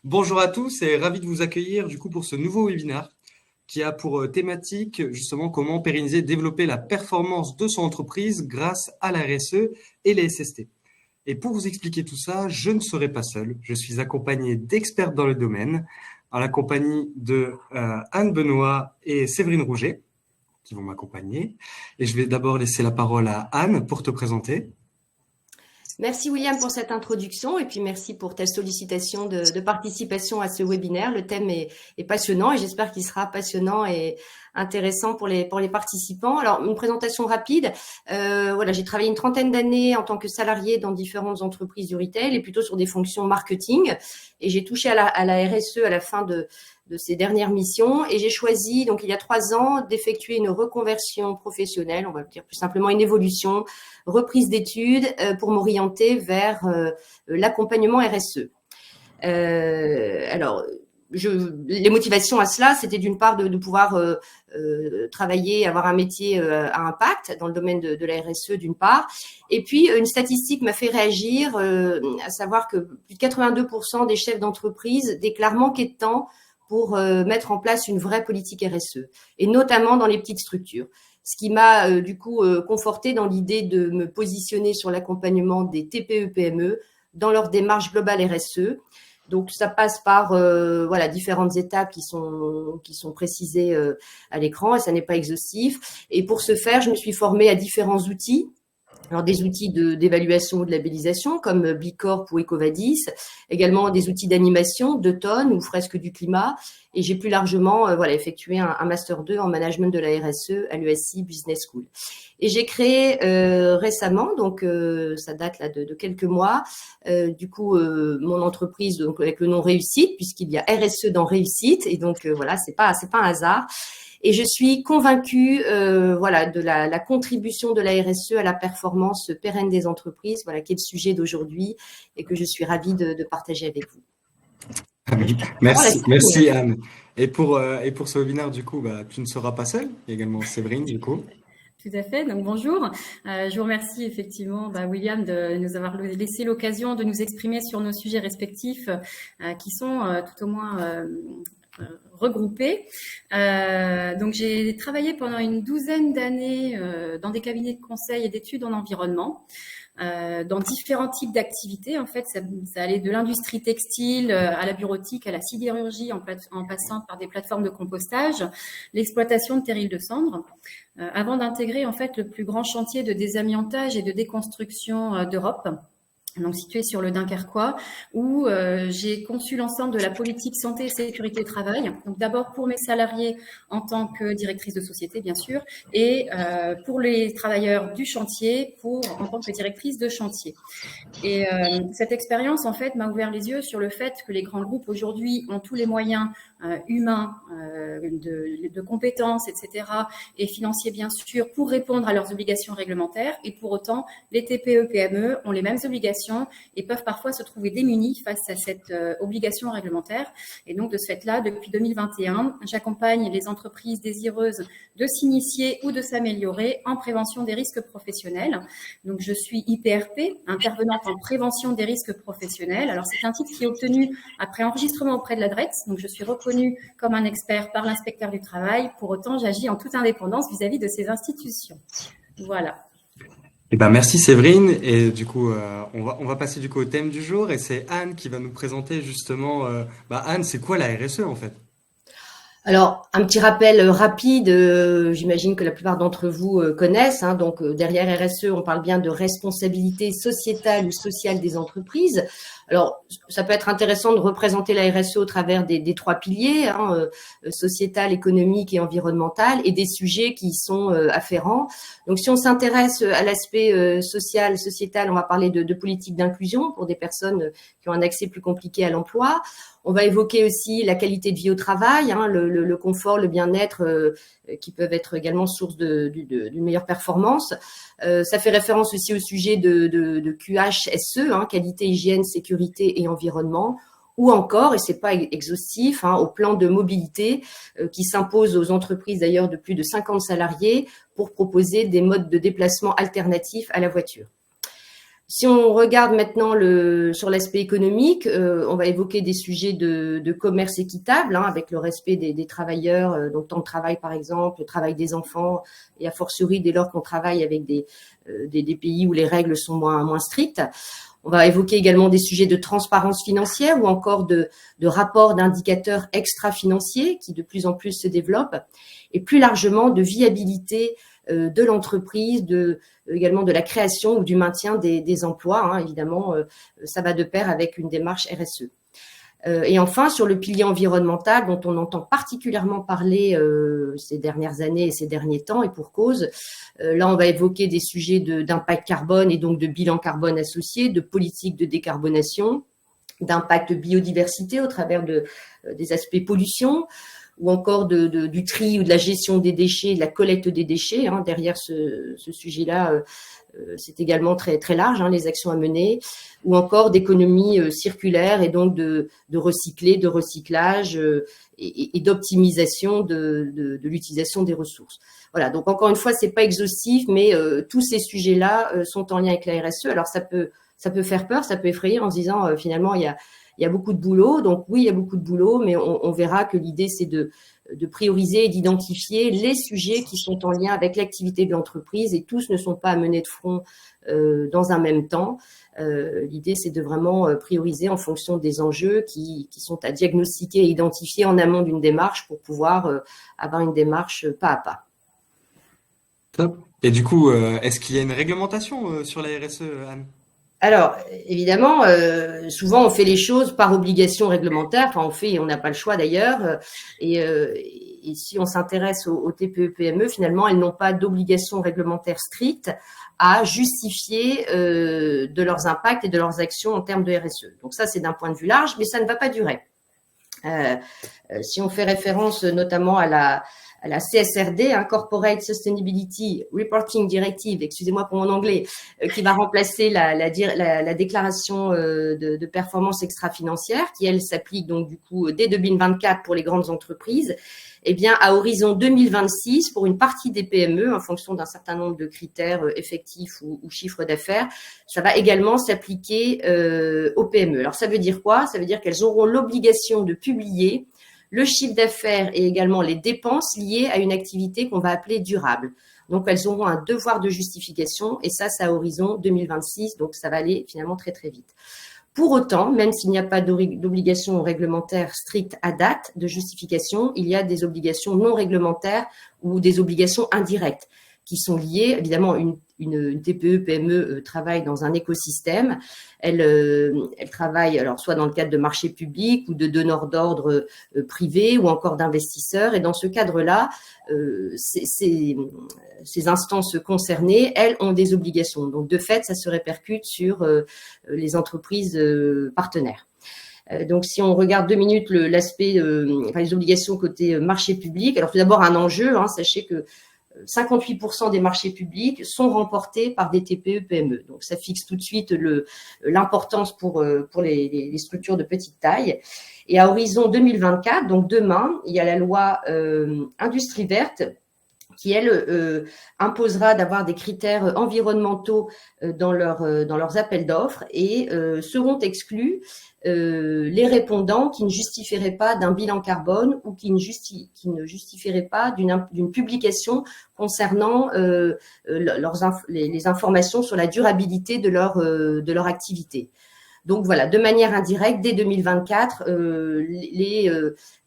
Bonjour à tous et ravi de vous accueillir pour ce nouveau webinaire qui a pour thématique justement comment pérenniser et développer la performance de son entreprise grâce à la RSE et les SST. Et pour vous expliquer tout ça, je ne serai pas seul. Je suis accompagné d'experts dans le domaine, en la compagnie de Anne Benoît et Séverine Rouget qui vont m'accompagner. Et je vais d'abord laisser la parole à Anne pour te présenter. Merci William pour cette introduction et puis merci pour ta sollicitation de participation à ce webinaire. Le thème est passionnant et j'espère qu'il sera passionnant et intéressant pour les participants. Alors, une présentation rapide. Voilà, j'ai travaillé une trentaine d'années en tant que salarié dans différentes entreprises du retail et plutôt sur des fonctions marketing. Et j'ai touché à la RSE à la fin de ces dernières missions et j'ai choisi, donc il y a 3 ans, d'effectuer une reconversion professionnelle, on va dire plus simplement une évolution, reprise d'études pour m'orienter vers l'accompagnement RSE. Alors, les motivations à cela, c'était d'une part de pouvoir travailler, avoir un métier à impact dans le domaine de la RSE d'une part, et puis une statistique m'a fait réagir, à savoir que plus de 82% des chefs d'entreprise déclarent manquer de temps pour mettre en place une vraie politique RSE, et notamment dans les petites structures. Ce qui m'a conforté dans l'idée de me positionner sur l'accompagnement des TPE-PME dans leur démarche globale RSE. Donc, ça passe par différentes étapes qui sont précisées à l'écran et ça n'est pas exhaustif. Et pour ce faire, je me suis formée à différents outils. Alors, des outils d'évaluation ou de labellisation comme Bicorp ou EcoVadis, également des outils d'animation, Deux-Tonnes ou Fresques du climat. Et j'ai plus largement effectué un Master 2 en management de la RSE à l'ESI Business School. Et j'ai créé récemment, donc ça date là de quelques mois, mon entreprise donc avec le nom Réussite, puisqu'il y a RSE dans Réussite. Et donc c'est pas un hasard. Et je suis convaincue de la contribution de la RSE à la performance pérenne des entreprises, qui est le sujet d'aujourd'hui et que je suis ravie de partager avec vous. Merci Anne. Et pour ce webinaire, tu ne seras pas seule, il y a également Séverine, Tout à fait, donc bonjour. Je vous remercie effectivement William de nous avoir laissé l'occasion de nous exprimer sur nos sujets respectifs qui sont tout au moins regroupés. Donc j'ai travaillé pendant une douzaine d'années dans des cabinets de conseil et d'études en environnement. Dans différents types d'activités. En fait, ça allait de l'industrie textile à la bureautique, à la sidérurgie, en passant par des plateformes de compostage, l'exploitation de terrils de cendres, avant d'intégrer en fait le plus grand chantier de désamiantage et de déconstruction d'Europe, donc situé sur le Dunkerquois, où j'ai conçu l'ensemble de la politique santé et sécurité au travail. Donc d'abord pour mes salariés en tant que directrice de société, bien sûr, et pour les travailleurs du chantier, en tant que directrice de chantier. Et cette expérience, en fait, m'a ouvert les yeux sur le fait que les grands groupes aujourd'hui ont tous les moyens humains, de compétences, etc., et financiers, bien sûr, pour répondre à leurs obligations réglementaires. Et pour autant, les TPE-PME ont les mêmes obligations et peuvent parfois se trouver démunis face à cette obligation réglementaire. Et donc, de ce fait-là, depuis 2021, j'accompagne les entreprises désireuses de s'initier ou de s'améliorer en prévention des risques professionnels. Donc, je suis IPRP, intervenante en prévention des risques professionnels. Alors, c'est un titre qui est obtenu après enregistrement auprès de la DREX. Donc, je suis reconnue comme un expert par l'inspecteur du travail. Pour autant, j'agis en toute indépendance vis-à-vis de ces institutions. Voilà. Merci Séverine. Et on va passer au thème du jour. Et c'est Anne qui va nous présenter justement. Anne, c'est quoi la RSE en fait ? Alors, un petit rappel rapide, j'imagine que la plupart d'entre vous connaissent. Donc, derrière RSE, on parle bien de responsabilité sociétale ou sociale des entreprises. Alors, ça peut être intéressant de représenter la RSE au travers des 3 piliers, sociétal, économique et environnemental, et des sujets qui y sont afférents. Donc, si on s'intéresse à l'aspect social, sociétal, on va parler de politique d'inclusion pour des personnes qui ont un accès plus compliqué à l'emploi. On va évoquer aussi la qualité de vie au travail, le confort, le bien-être qui peuvent être également source d'une meilleure performance. Ça fait référence aussi au sujet de QHSE, qualité, hygiène, sécurité et environnement, ou encore, et c'est pas exhaustif, au plan de mobilité qui s'impose aux entreprises d'ailleurs de plus de 50 salariés pour proposer des modes de déplacement alternatifs à la voiture. Si on regarde maintenant sur l'aspect économique, on va évoquer des sujets de commerce équitable, avec le respect des travailleurs, donc temps de travail par exemple, le travail des enfants, et a fortiori dès lors qu'on travaille avec des pays où les règles sont moins strictes. On va évoquer également des sujets de transparence financière ou encore de rapports d'indicateurs extra-financiers qui de plus en plus se développent, et plus largement de viabilité de l'entreprise, également de la création ou du maintien des emplois. Évidemment, ça va de pair avec une démarche RSE. Et enfin, sur le pilier environnemental, dont on entend particulièrement parler ces dernières années et ces derniers temps, et pour cause, là, on va évoquer des sujets d'impact carbone et donc de bilan carbone associé, de politique de décarbonation, d'impact biodiversité au travers des aspects pollution, ou encore du tri ou de la gestion des déchets, de la collecte des déchets. Derrière ce sujet-là, c'est également très, très large, les actions à mener, ou encore d'économie circulaire et donc de recycler, de recyclage et d'optimisation de l'utilisation des ressources. Voilà, donc encore une fois, c'est pas exhaustif, mais tous ces sujets-là sont en lien avec la RSE. Alors ça peut faire peur, ça peut effrayer en se disant finalement il y a beaucoup de boulot. Donc oui, il y a beaucoup de boulot, mais on verra que l'idée, c'est de prioriser et d'identifier les sujets qui sont en lien avec l'activité de l'entreprise, et tous ne sont pas à mener de front dans un même temps. L'idée, c'est de vraiment prioriser en fonction des enjeux qui sont à diagnostiquer et identifier en amont d'une démarche pour pouvoir avoir une démarche pas à pas. Top. Et du coup, est-ce qu'il y a une réglementation sur la RSE, Anne? Alors, évidemment, souvent on fait les choses par obligation réglementaire. Enfin, on n'a pas le choix d'ailleurs. Et si on s'intéresse aux TPE-PME, finalement, elles n'ont pas d'obligation réglementaire stricte à justifier de leurs impacts et de leurs actions en termes de RSE. Donc ça, c'est d'un point de vue large, mais ça ne va pas durer. Si on fait référence notamment à la CSRD, Corporate Sustainability Reporting Directive, excusez-moi pour mon anglais, qui va remplacer la déclaration de performance extra-financière, qui elle s'applique donc du coup dès 2024 pour les grandes entreprises. Eh bien, à horizon 2026, pour une partie des PME, en fonction d'un certain nombre de critères effectifs ou chiffre d'affaires, ça va également s'appliquer aux PME. Alors, ça veut dire quoi? Ça veut dire qu'elles auront l'obligation de publier le chiffre d'affaires et également les dépenses liées à une activité qu'on va appeler durable. Donc, elles auront un devoir de justification, et ça à horizon 2026, donc ça va aller finalement très, très vite. Pour autant, même s'il n'y a pas d'obligation réglementaire stricte à date de justification, il y a des obligations non réglementaires ou des obligations indirectes qui sont liées. Évidemment, une TPE, PME travaille dans un écosystème. Elle travaille alors soit dans le cadre de marchés publics ou de donneurs d'ordre privés ou encore d'investisseurs. Et dans ce cadre-là, ces instances concernées, elles, ont des obligations. Donc, de fait, ça se répercute sur les entreprises partenaires. Donc, si on regarde 2 minutes l'aspect, les obligations côté marché public, alors tout d'abord un enjeu, sachez que 58% des marchés publics sont remportés par des TPE-PME. Donc, ça fixe tout de suite l'importance pour les structures de petite taille. Et à horizon 2024, donc demain, il y a la loi Industrie verte qui, elle, imposera d'avoir des critères environnementaux dans leurs appels d'offres, et seront exclus les répondants qui ne justifieraient pas d'un bilan carbone ou qui ne justifieraient pas d'une publication concernant les informations sur la durabilité de leur activité. Donc voilà, de manière indirecte, dès 2024,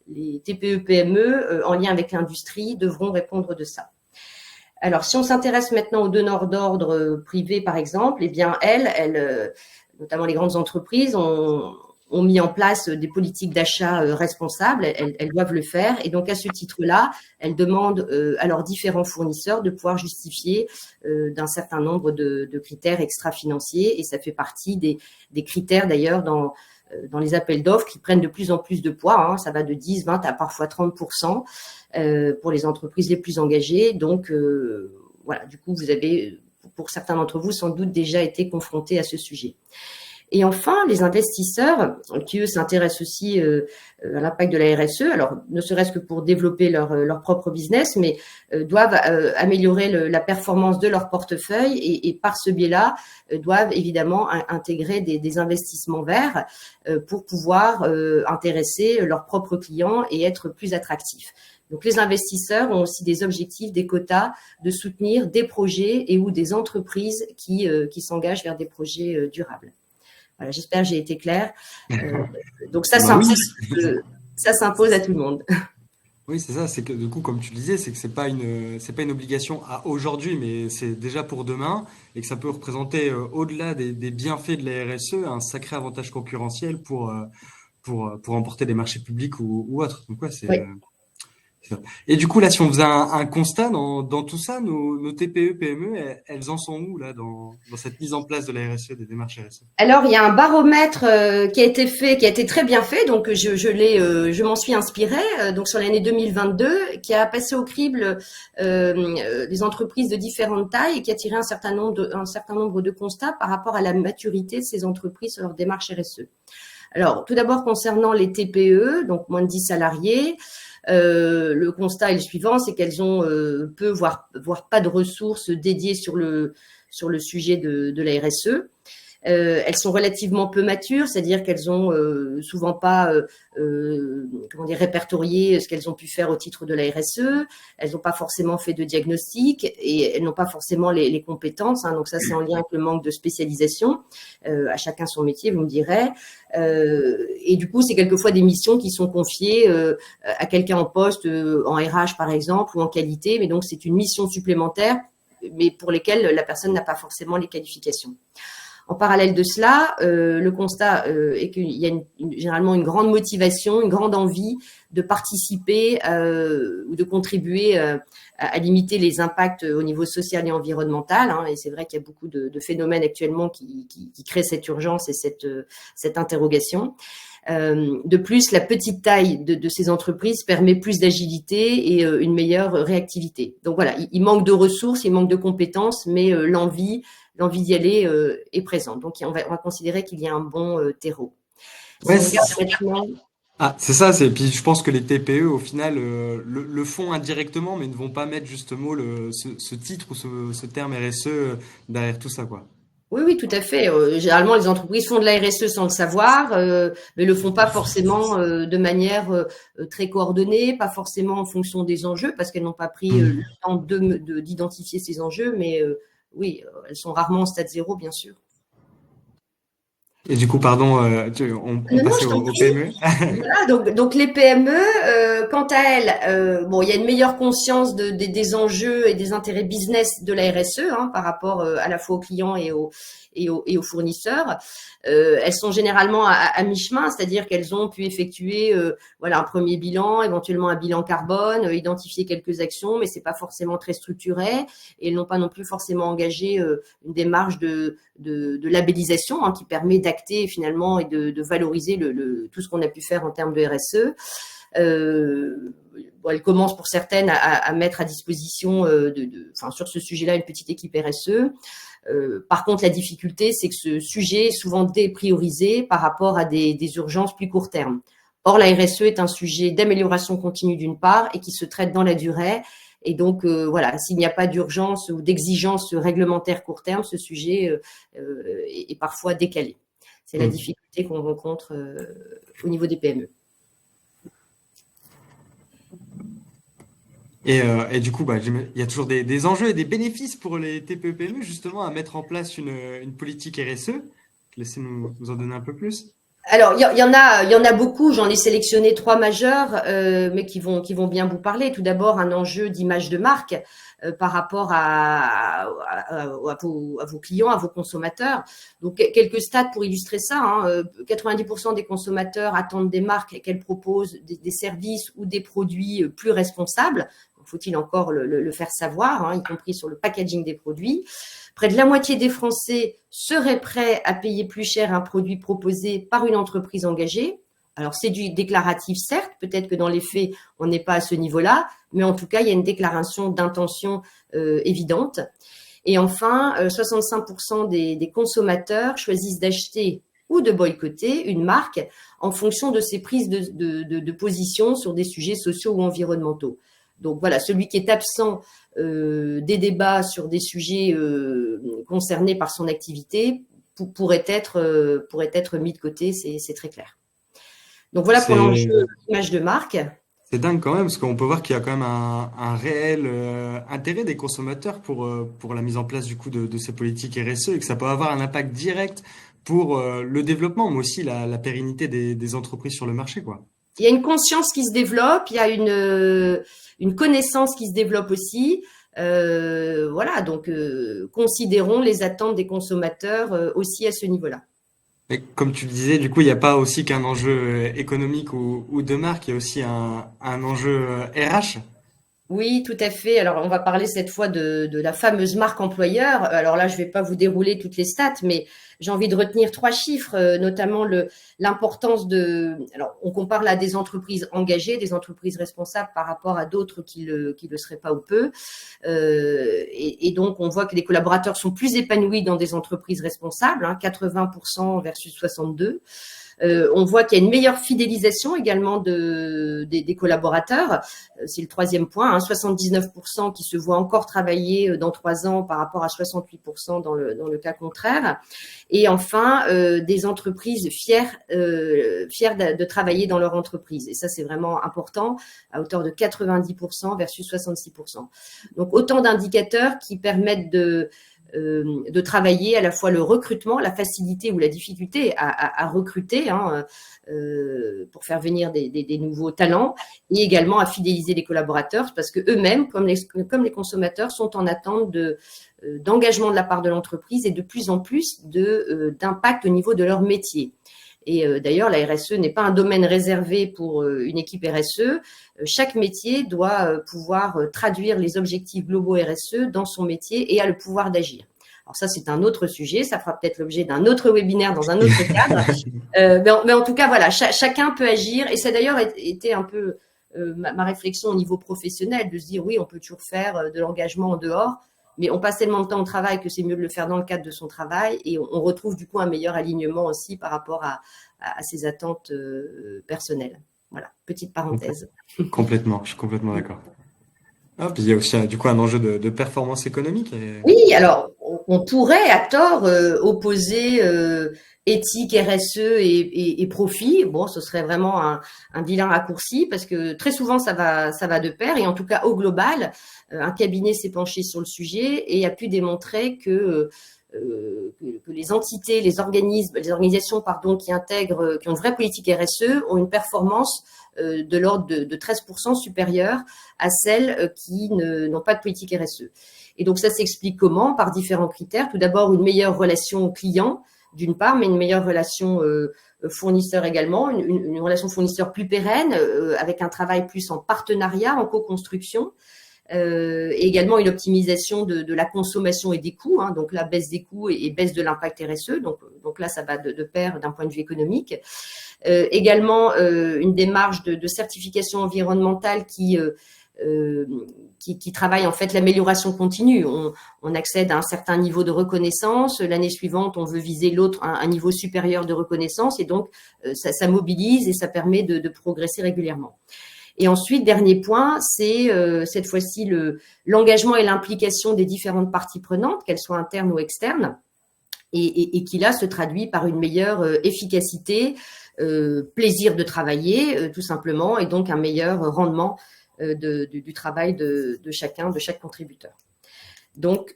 les TPE-PME en lien avec l'industrie devront répondre de ça. Alors, si on s'intéresse maintenant aux donneurs d'ordre privés, par exemple, eh bien, elles, notamment les grandes entreprises, ont mis en place des politiques d'achat responsables. Elles doivent le faire. Et donc, à ce titre-là, elles demandent à leurs différents fournisseurs de pouvoir justifier d'un certain nombre de critères extra-financiers. Et ça fait partie des critères, d'ailleurs, dans les appels d'offres qui prennent de plus en plus de poids. Ça va de 10, 20 à parfois 30% pour les entreprises les plus engagées. Donc, voilà, du coup, vous avez, pour certains d'entre vous, sans doute déjà été confrontés à ce sujet. Et enfin, les investisseurs, qui eux s'intéressent aussi à l'impact de la RSE, alors ne serait-ce que pour développer leur propre business, mais doivent améliorer la performance de leur portefeuille et par ce biais-là, doivent évidemment intégrer des investissements verts pour pouvoir intéresser leurs propres clients et être plus attractifs. Donc, les investisseurs ont aussi des objectifs, des quotas de soutenir des projets et ou des entreprises qui s'engagent vers des projets durables. Voilà, j'espère que j'ai été claire. Donc, ça s'impose à tout le monde. Oui, c'est ça. C'est que du coup, comme tu le disais, c'est que c'est pas une obligation à aujourd'hui, mais c'est déjà pour demain, et que ça peut représenter au-delà des bienfaits de la RSE un sacré avantage concurrentiel pour emporter des marchés publics ou autres. Donc ouais, Oui. Et du coup, là, si on faisait un constat dans tout ça, nos TPE, PME, elles en sont où là dans cette mise en place de la RSE, des démarches RSE? Alors, il y a un baromètre qui a été fait, qui a été très bien fait. Donc, je m'en suis inspirée. Donc, sur l'année 2022, qui a passé au crible les entreprises de différentes tailles et qui a tiré un certain nombre de constats par rapport à la maturité de ces entreprises sur leur démarche RSE. Alors, tout d'abord, concernant les TPE, donc moins de 10 salariés, le constat est le suivant, c'est qu'elles ont peu, voire pas de ressources dédiées sur le sujet de la RSE. Elles sont relativement peu matures, c'est-à-dire qu'elles ont souvent pas répertorié ce qu'elles ont pu faire au titre de la RSE. Elles n'ont pas forcément fait de diagnostic et elles n'ont pas forcément les compétences. Donc ça, c'est en lien avec le manque de spécialisation. À chacun son métier, vous me direz. Et du coup, c'est quelquefois des missions qui sont confiées à quelqu'un en poste, en RH par exemple, ou en qualité. Mais donc, c'est une mission supplémentaire, mais pour lesquelles la personne n'a pas forcément les qualifications. En parallèle de cela, le constat est qu'il y a généralement une grande motivation, une grande envie de participer ou de contribuer à limiter les impacts au niveau social et environnemental. Et c'est vrai qu'il y a beaucoup de phénomènes actuellement qui créent cette urgence et cette interrogation. De plus, la petite taille de ces entreprises permet plus d'agilité et une meilleure réactivité. Donc voilà, il manque de ressources, il manque de compétences, mais l'envie d'y aller est présente. Donc, on va considérer qu'il y a un bon terreau. Ouais, c'est ça. Puis je pense que les TPE, au final, le font indirectement, mais ne vont pas mettre justement ce titre ou ce terme RSE derrière tout ça, quoi. Oui, tout à fait. Généralement, les entreprises font de la RSE sans le savoir, mais le font pas forcément de manière très coordonnée, pas forcément en fonction des enjeux, parce qu'elles n'ont pas pris le temps d'identifier ces enjeux, mais oui, elles sont rarement en stade zéro, bien sûr. Et du coup, pardon, on passait aux PME. Voilà, donc les PME, quant à elles, il y a une meilleure conscience des enjeux et des intérêts business de la RSE par rapport à la fois aux clients et aux fournisseurs. Elles sont généralement à mi-chemin, c'est-à-dire qu'elles ont pu effectuer un premier bilan, éventuellement un bilan carbone, identifier quelques actions, mais c'est pas forcément très structuré, et elles n'ont pas non plus forcément engagé une démarche de labellisation qui permet d'acter finalement et de valoriser tout ce qu'on a pu faire en termes de RSE. Elle commence pour certaines à mettre à disposition sur ce sujet-là une petite équipe RSE. Par contre, la difficulté, c'est que ce sujet est souvent dépriorisé par rapport à des urgences plus court terme. Or, la RSE est un sujet d'amélioration continue d'une part et qui se traite dans la durée. Et donc, s'il n'y a pas d'urgence ou d'exigence réglementaire court terme, ce sujet est parfois décalé. C'est la difficulté qu'on rencontre au niveau des PME. Et du coup, il y a toujours des enjeux et des bénéfices pour les TPE-PME, justement, à mettre en place une politique RSE. Laissez-nous en donner un peu plus. Alors, il y en a beaucoup. J'en ai sélectionné 3 majeurs, mais qui vont bien vous parler. Tout d'abord, un enjeu d'image de marque par rapport à vos clients, à vos consommateurs. Donc, quelques stats pour illustrer ça. 90% des consommateurs attendent des marques qu'elles proposent des services ou des produits plus responsables. Faut-il encore le faire savoir, y compris sur le packaging des produits. Près de la moitié des Français seraient prêts à payer plus cher un produit proposé par une entreprise engagée. Alors, c'est du déclaratif, certes. Peut-être que dans les faits, on n'est pas à ce niveau-là. Mais en tout cas, il y a une déclaration d'intention évidente. Et enfin, 65% des consommateurs choisissent d'acheter ou de boycotter une marque en fonction de ses prises de position sur des sujets sociaux ou environnementaux. Donc voilà, celui qui est absent des débats sur des sujets concernés par son activité pourrait être mis de côté, c'est très clair. Donc voilà pour l'enjeu d'image de marque. C'est dingue quand même, parce qu'on peut voir qu'il y a quand même un réel intérêt des consommateurs pour la mise en place du coup de ces politiques RSE et que ça peut avoir un impact direct pour le développement, mais aussi la pérennité des entreprises sur le marché, quoi. Il y a une conscience qui se développe, il y a une connaissance qui se développe aussi. Voilà, donc considérons les attentes des consommateurs aussi à ce niveau-là. Mais comme tu le disais, du coup, il n'y a pas aussi qu'un enjeu économique ou de marque, il y a aussi un enjeu RH. Oui, tout à fait. Alors, on va parler cette fois de la fameuse marque employeur. Alors là, je ne vais pas vous dérouler toutes les stats, mais j'ai envie de retenir 3 chiffres, notamment l'importance de… Alors, on compare là des entreprises engagées, des entreprises responsables par rapport à d'autres qui le seraient pas ou peu. Et donc, on voit que les collaborateurs sont plus épanouis dans des entreprises responsables, 80% versus 62%. On voit qu'il y a une meilleure fidélisation également des collaborateurs. C'est le 3e point, 79% qui se voient encore travailler dans 3 ans par rapport à 68% dans le cas contraire. Et enfin, des entreprises fières de travailler dans leur entreprise. Et ça, c'est vraiment important, à hauteur de 90% versus 66%. Donc, autant d'indicateurs qui permettent de travailler à la fois le recrutement, la facilité ou la difficulté à recruter pour faire venir des nouveaux talents et également à fidéliser les collaborateurs parce que eux-mêmes, comme les consommateurs, sont en attente d'engagement de la part de l'entreprise et de plus en plus d'impact au niveau de leur métier. Et d'ailleurs, la RSE n'est pas un domaine réservé pour une équipe RSE. Chaque métier doit pouvoir traduire les objectifs globaux RSE dans son métier et a le pouvoir d'agir. Alors ça, c'est un autre sujet. Ça fera peut-être l'objet d'un autre webinaire dans un autre cadre. Mais en tout cas, voilà, chacun peut agir. Et ça a d'ailleurs été un peu ma réflexion au niveau professionnel de se dire, oui, on peut toujours faire de l'engagement en dehors. Mais on passe tellement de temps au travail que c'est mieux de le faire dans le cadre de son travail et on retrouve du coup un meilleur alignement aussi par rapport à ses attentes personnelles. Voilà, petite parenthèse. Complètement, je suis complètement d'accord. Ah, puis il y a aussi du coup un enjeu de performance économique. Oui, alors on pourrait à tort opposer éthique, RSE et profit. Bon, ce serait vraiment un vilain raccourci parce que très souvent ça va de pair et en tout cas au global, un cabinet s'est penché sur le sujet et a pu démontrer que les entités, les organisations qui intègrent, qui ont une vraie politique RSE ont une performance de l'ordre de 13% supérieure à celles qui n'ont pas de politique RSE. Et donc ça s'explique comment? Par différents critères. Tout d'abord, une meilleure relation client, d'une part, mais une meilleure relation fournisseur également, une relation fournisseur plus pérenne, avec un travail plus en partenariat, en co-construction. Et également une optimisation de la consommation et des coûts, donc la baisse des coûts et baisse de l'impact RSE, donc là ça va de pair d'un point de vue économique. Également une démarche de certification environnementale qui travaille en fait l'amélioration continue. On accède à un certain niveau de reconnaissance. L'année suivante, on veut viser un niveau supérieur de reconnaissance et donc ça mobilise et ça permet de progresser régulièrement. Et ensuite, dernier point, c'est cette fois-ci l'engagement et l'implication des différentes parties prenantes, qu'elles soient internes ou externes, et qui là se traduit par une meilleure efficacité, plaisir de travailler, tout simplement, et donc un meilleur rendement du travail de chaque contributeur. Donc,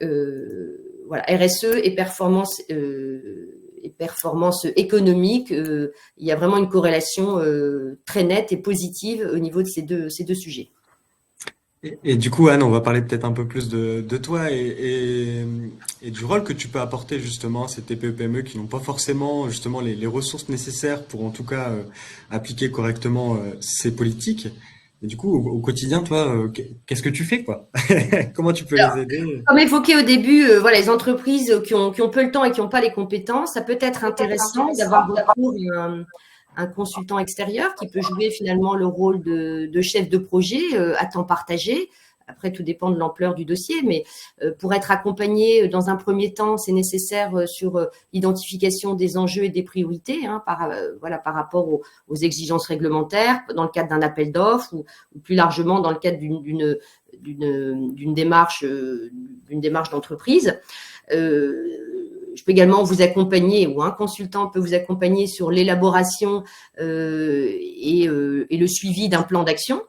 voilà, RSE et performance économique, il y a vraiment une corrélation très nette et positive au niveau de ces deux sujets. Et du coup, Anne, on va parler peut-être un peu plus de toi et du rôle que tu peux apporter justement à ces TPE-PME qui n'ont pas forcément justement les ressources nécessaires pour en tout cas appliquer correctement ces politiques. Et du coup, au quotidien, toi, qu'est-ce que tu fais, quoi? Comment tu peux les aider? Comme évoqué au début, voilà, les entreprises qui ont peu le temps et qui n'ont pas les compétences, ça peut être intéressant d'avoir recours à un consultant extérieur qui peut jouer finalement le rôle de chef de projet à temps partagé, après, tout dépend de l'ampleur du dossier, mais pour être accompagné dans un premier temps, c'est nécessaire sur l'identification des enjeux et des priorités, par rapport aux exigences réglementaires, dans le cadre d'un appel d'offres ou plus largement dans le cadre d'une démarche d'entreprise. Je peux également vous accompagner, ou un consultant peut vous accompagner sur l'élaboration et le suivi d'un plan d'action.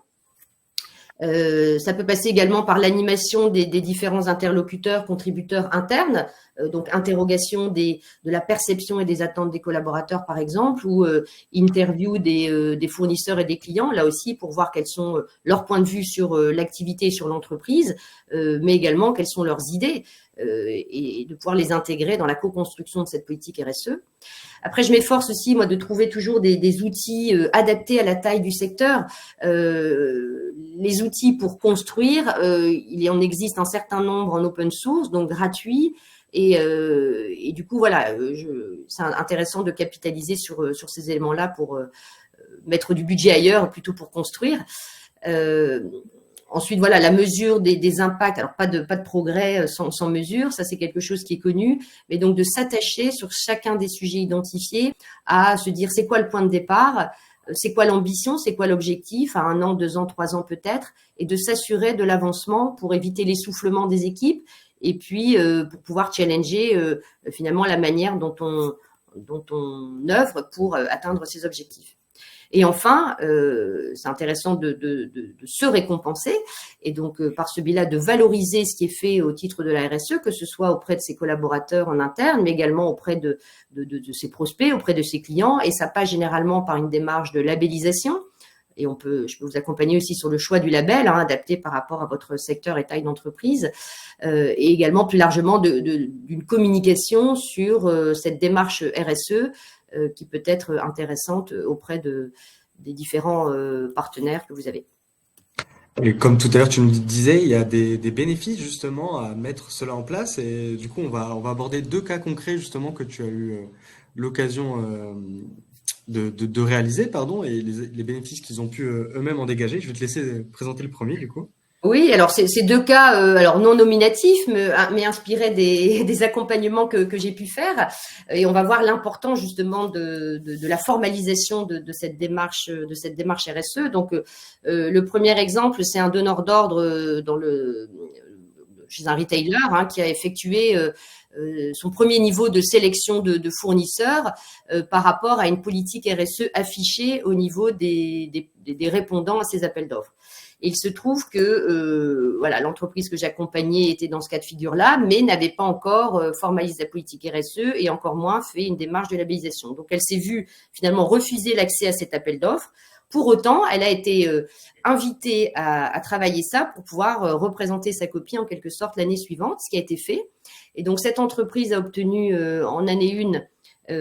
Ça peut passer également par l'animation des différents interlocuteurs, contributeurs internes, donc interrogation de la perception et des attentes des collaborateurs, par exemple, ou interview des fournisseurs et des clients, là aussi pour voir quels sont leurs points de vue sur l'activité et sur l'entreprise, mais également quelles sont leurs idées et de pouvoir les intégrer dans la co-construction de cette politique RSE. Après, je m'efforce aussi, moi, de trouver toujours des outils adaptés à la taille du secteur. Les outils pour construire, il en existe un certain nombre en open source, donc gratuits. Et du coup, voilà, c'est intéressant de capitaliser sur ces éléments-là pour mettre du budget ailleurs plutôt pour construire. Ensuite, voilà, la mesure des impacts. Alors, pas de progrès sans mesure, ça c'est quelque chose qui est connu, mais donc de s'attacher sur chacun des sujets identifiés à se dire c'est quoi le point de départ, c'est quoi l'ambition, c'est quoi l'objectif à 1 an, 2 ans, 3 ans peut-être, et de s'assurer de l'avancement pour éviter l'essoufflement des équipes et puis pour pouvoir challenger finalement la manière dont on œuvre pour atteindre ces objectifs. Et enfin, c'est intéressant de se récompenser et donc par ce biais-là de valoriser ce qui est fait au titre de la RSE, que ce soit auprès de ses collaborateurs en interne, mais également auprès de ses prospects, auprès de ses clients. Et ça passe généralement par une démarche de labellisation. Et je peux vous accompagner aussi sur le choix du label, adapté par rapport à votre secteur et taille d'entreprise, et également plus largement d'une communication sur cette démarche RSE qui peut être intéressante auprès des différents partenaires que vous avez. Et comme tout à l'heure tu me disais, il y a des bénéfices justement à mettre cela en place et du coup on va aborder 2 cas concrets justement que tu as eu l'occasion de réaliser, pardon, et les bénéfices qu'ils ont pu eux-mêmes en dégager. Je vais te laisser présenter le premier du coup. Oui, alors c'est 2 cas, alors non nominatifs, mais inspirés des accompagnements que j'ai pu faire. Et on va voir l'importance justement de la formalisation de cette démarche RSE. Donc, le premier exemple, c'est un donneur d'ordre chez un retailer qui a effectué son premier niveau de sélection de fournisseurs par rapport à une politique RSE affichée au niveau des répondants à ces appels d'offres. Et il se trouve que l'entreprise que j'accompagnais était dans ce cas de figure-là, mais n'avait pas encore formalisé la politique RSE et encore moins fait une démarche de labellisation. Donc, elle s'est vue finalement refuser l'accès à cet appel d'offres. Pour autant, elle a été invitée à travailler ça pour pouvoir représenter sa copie en quelque sorte l'année suivante, ce qui a été fait. Et donc, cette entreprise a obtenu en année 1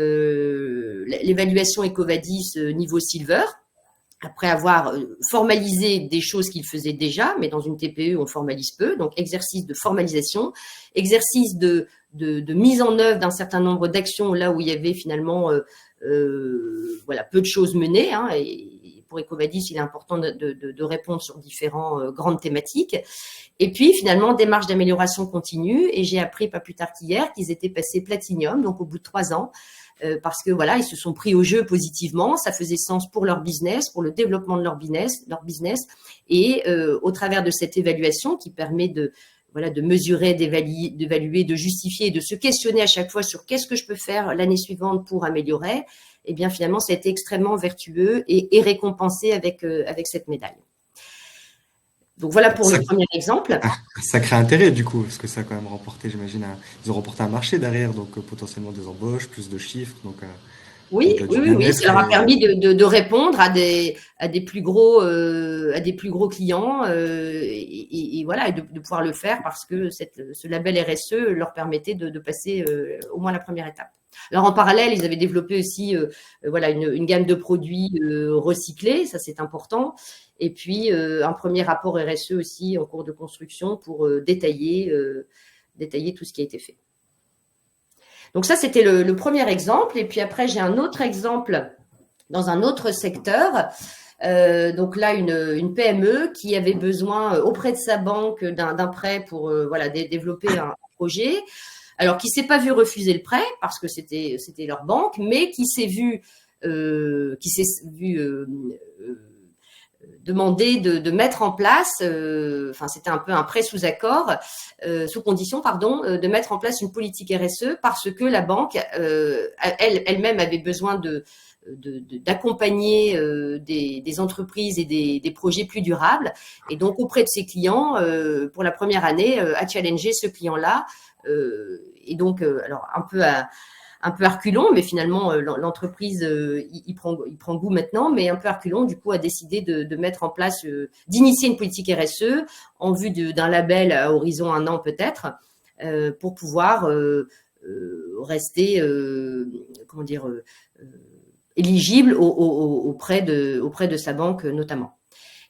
l'évaluation EcoVadis niveau Silver, après avoir formalisé des choses qu'il faisait déjà, mais dans une TPE, on formalise peu. Donc, exercice de formalisation, exercice de mise en œuvre d'un certain nombre d'actions là où il y avait finalement peu de choses menées. Et pour EcoVadis, il est important de répondre sur différentes grandes thématiques. Et puis, finalement, démarche d'amélioration continue. Et j'ai appris pas plus tard qu'hier qu'ils étaient passés Platinum, donc au bout de 3 ans. Parce que ils se sont pris au jeu positivement, ça faisait sens pour leur business, pour le développement de leur business, et au travers de cette évaluation qui permet de mesurer, d'évaluer, de justifier, de se questionner à chaque fois sur qu'est-ce que je peux faire l'année suivante pour améliorer, et bien finalement ça a été extrêmement vertueux et récompensé avec cette médaille. Donc voilà pour le premier exemple. Sacré intérêt du coup, parce que ça a quand même remporté, j'imagine, ils ont remporté un marché derrière, donc potentiellement des embauches, plus de chiffres. Donc, oui, ça leur a permis de répondre à des plus gros clients et de pouvoir le faire parce que ce label RSE leur permettait de passer au moins la première étape. Alors en parallèle, ils avaient développé aussi une gamme de produits recyclés, ça c'est important. Et puis, un premier rapport RSE aussi en cours de construction pour détailler tout ce qui a été fait. Donc ça, c'était le premier exemple. Et puis après, j'ai un autre exemple dans un autre secteur Donc là, une PME qui avait besoin auprès de sa banque d'un prêt pour développer un projet. Alors, qui s'est pas vu refuser le prêt parce que c'était leur banque, mais qui s'est vu demander de mettre en place, c'était un peu un prêt sous accord, sous condition, de mettre en place une politique RSE parce que la banque elle-même avait besoin d'accompagner des entreprises et des projets plus durables. Et donc, auprès de ses clients, pour la première année, a challengé ce client-là. Et donc, alors un peu à reculons, mais finalement l'entreprise il prend goût maintenant, mais un peu à reculons, du coup a décidé de mettre en place, d'initier une politique RSE en vue d'un label à horizon 1 an peut-être, pour pouvoir rester éligible auprès de sa banque notamment.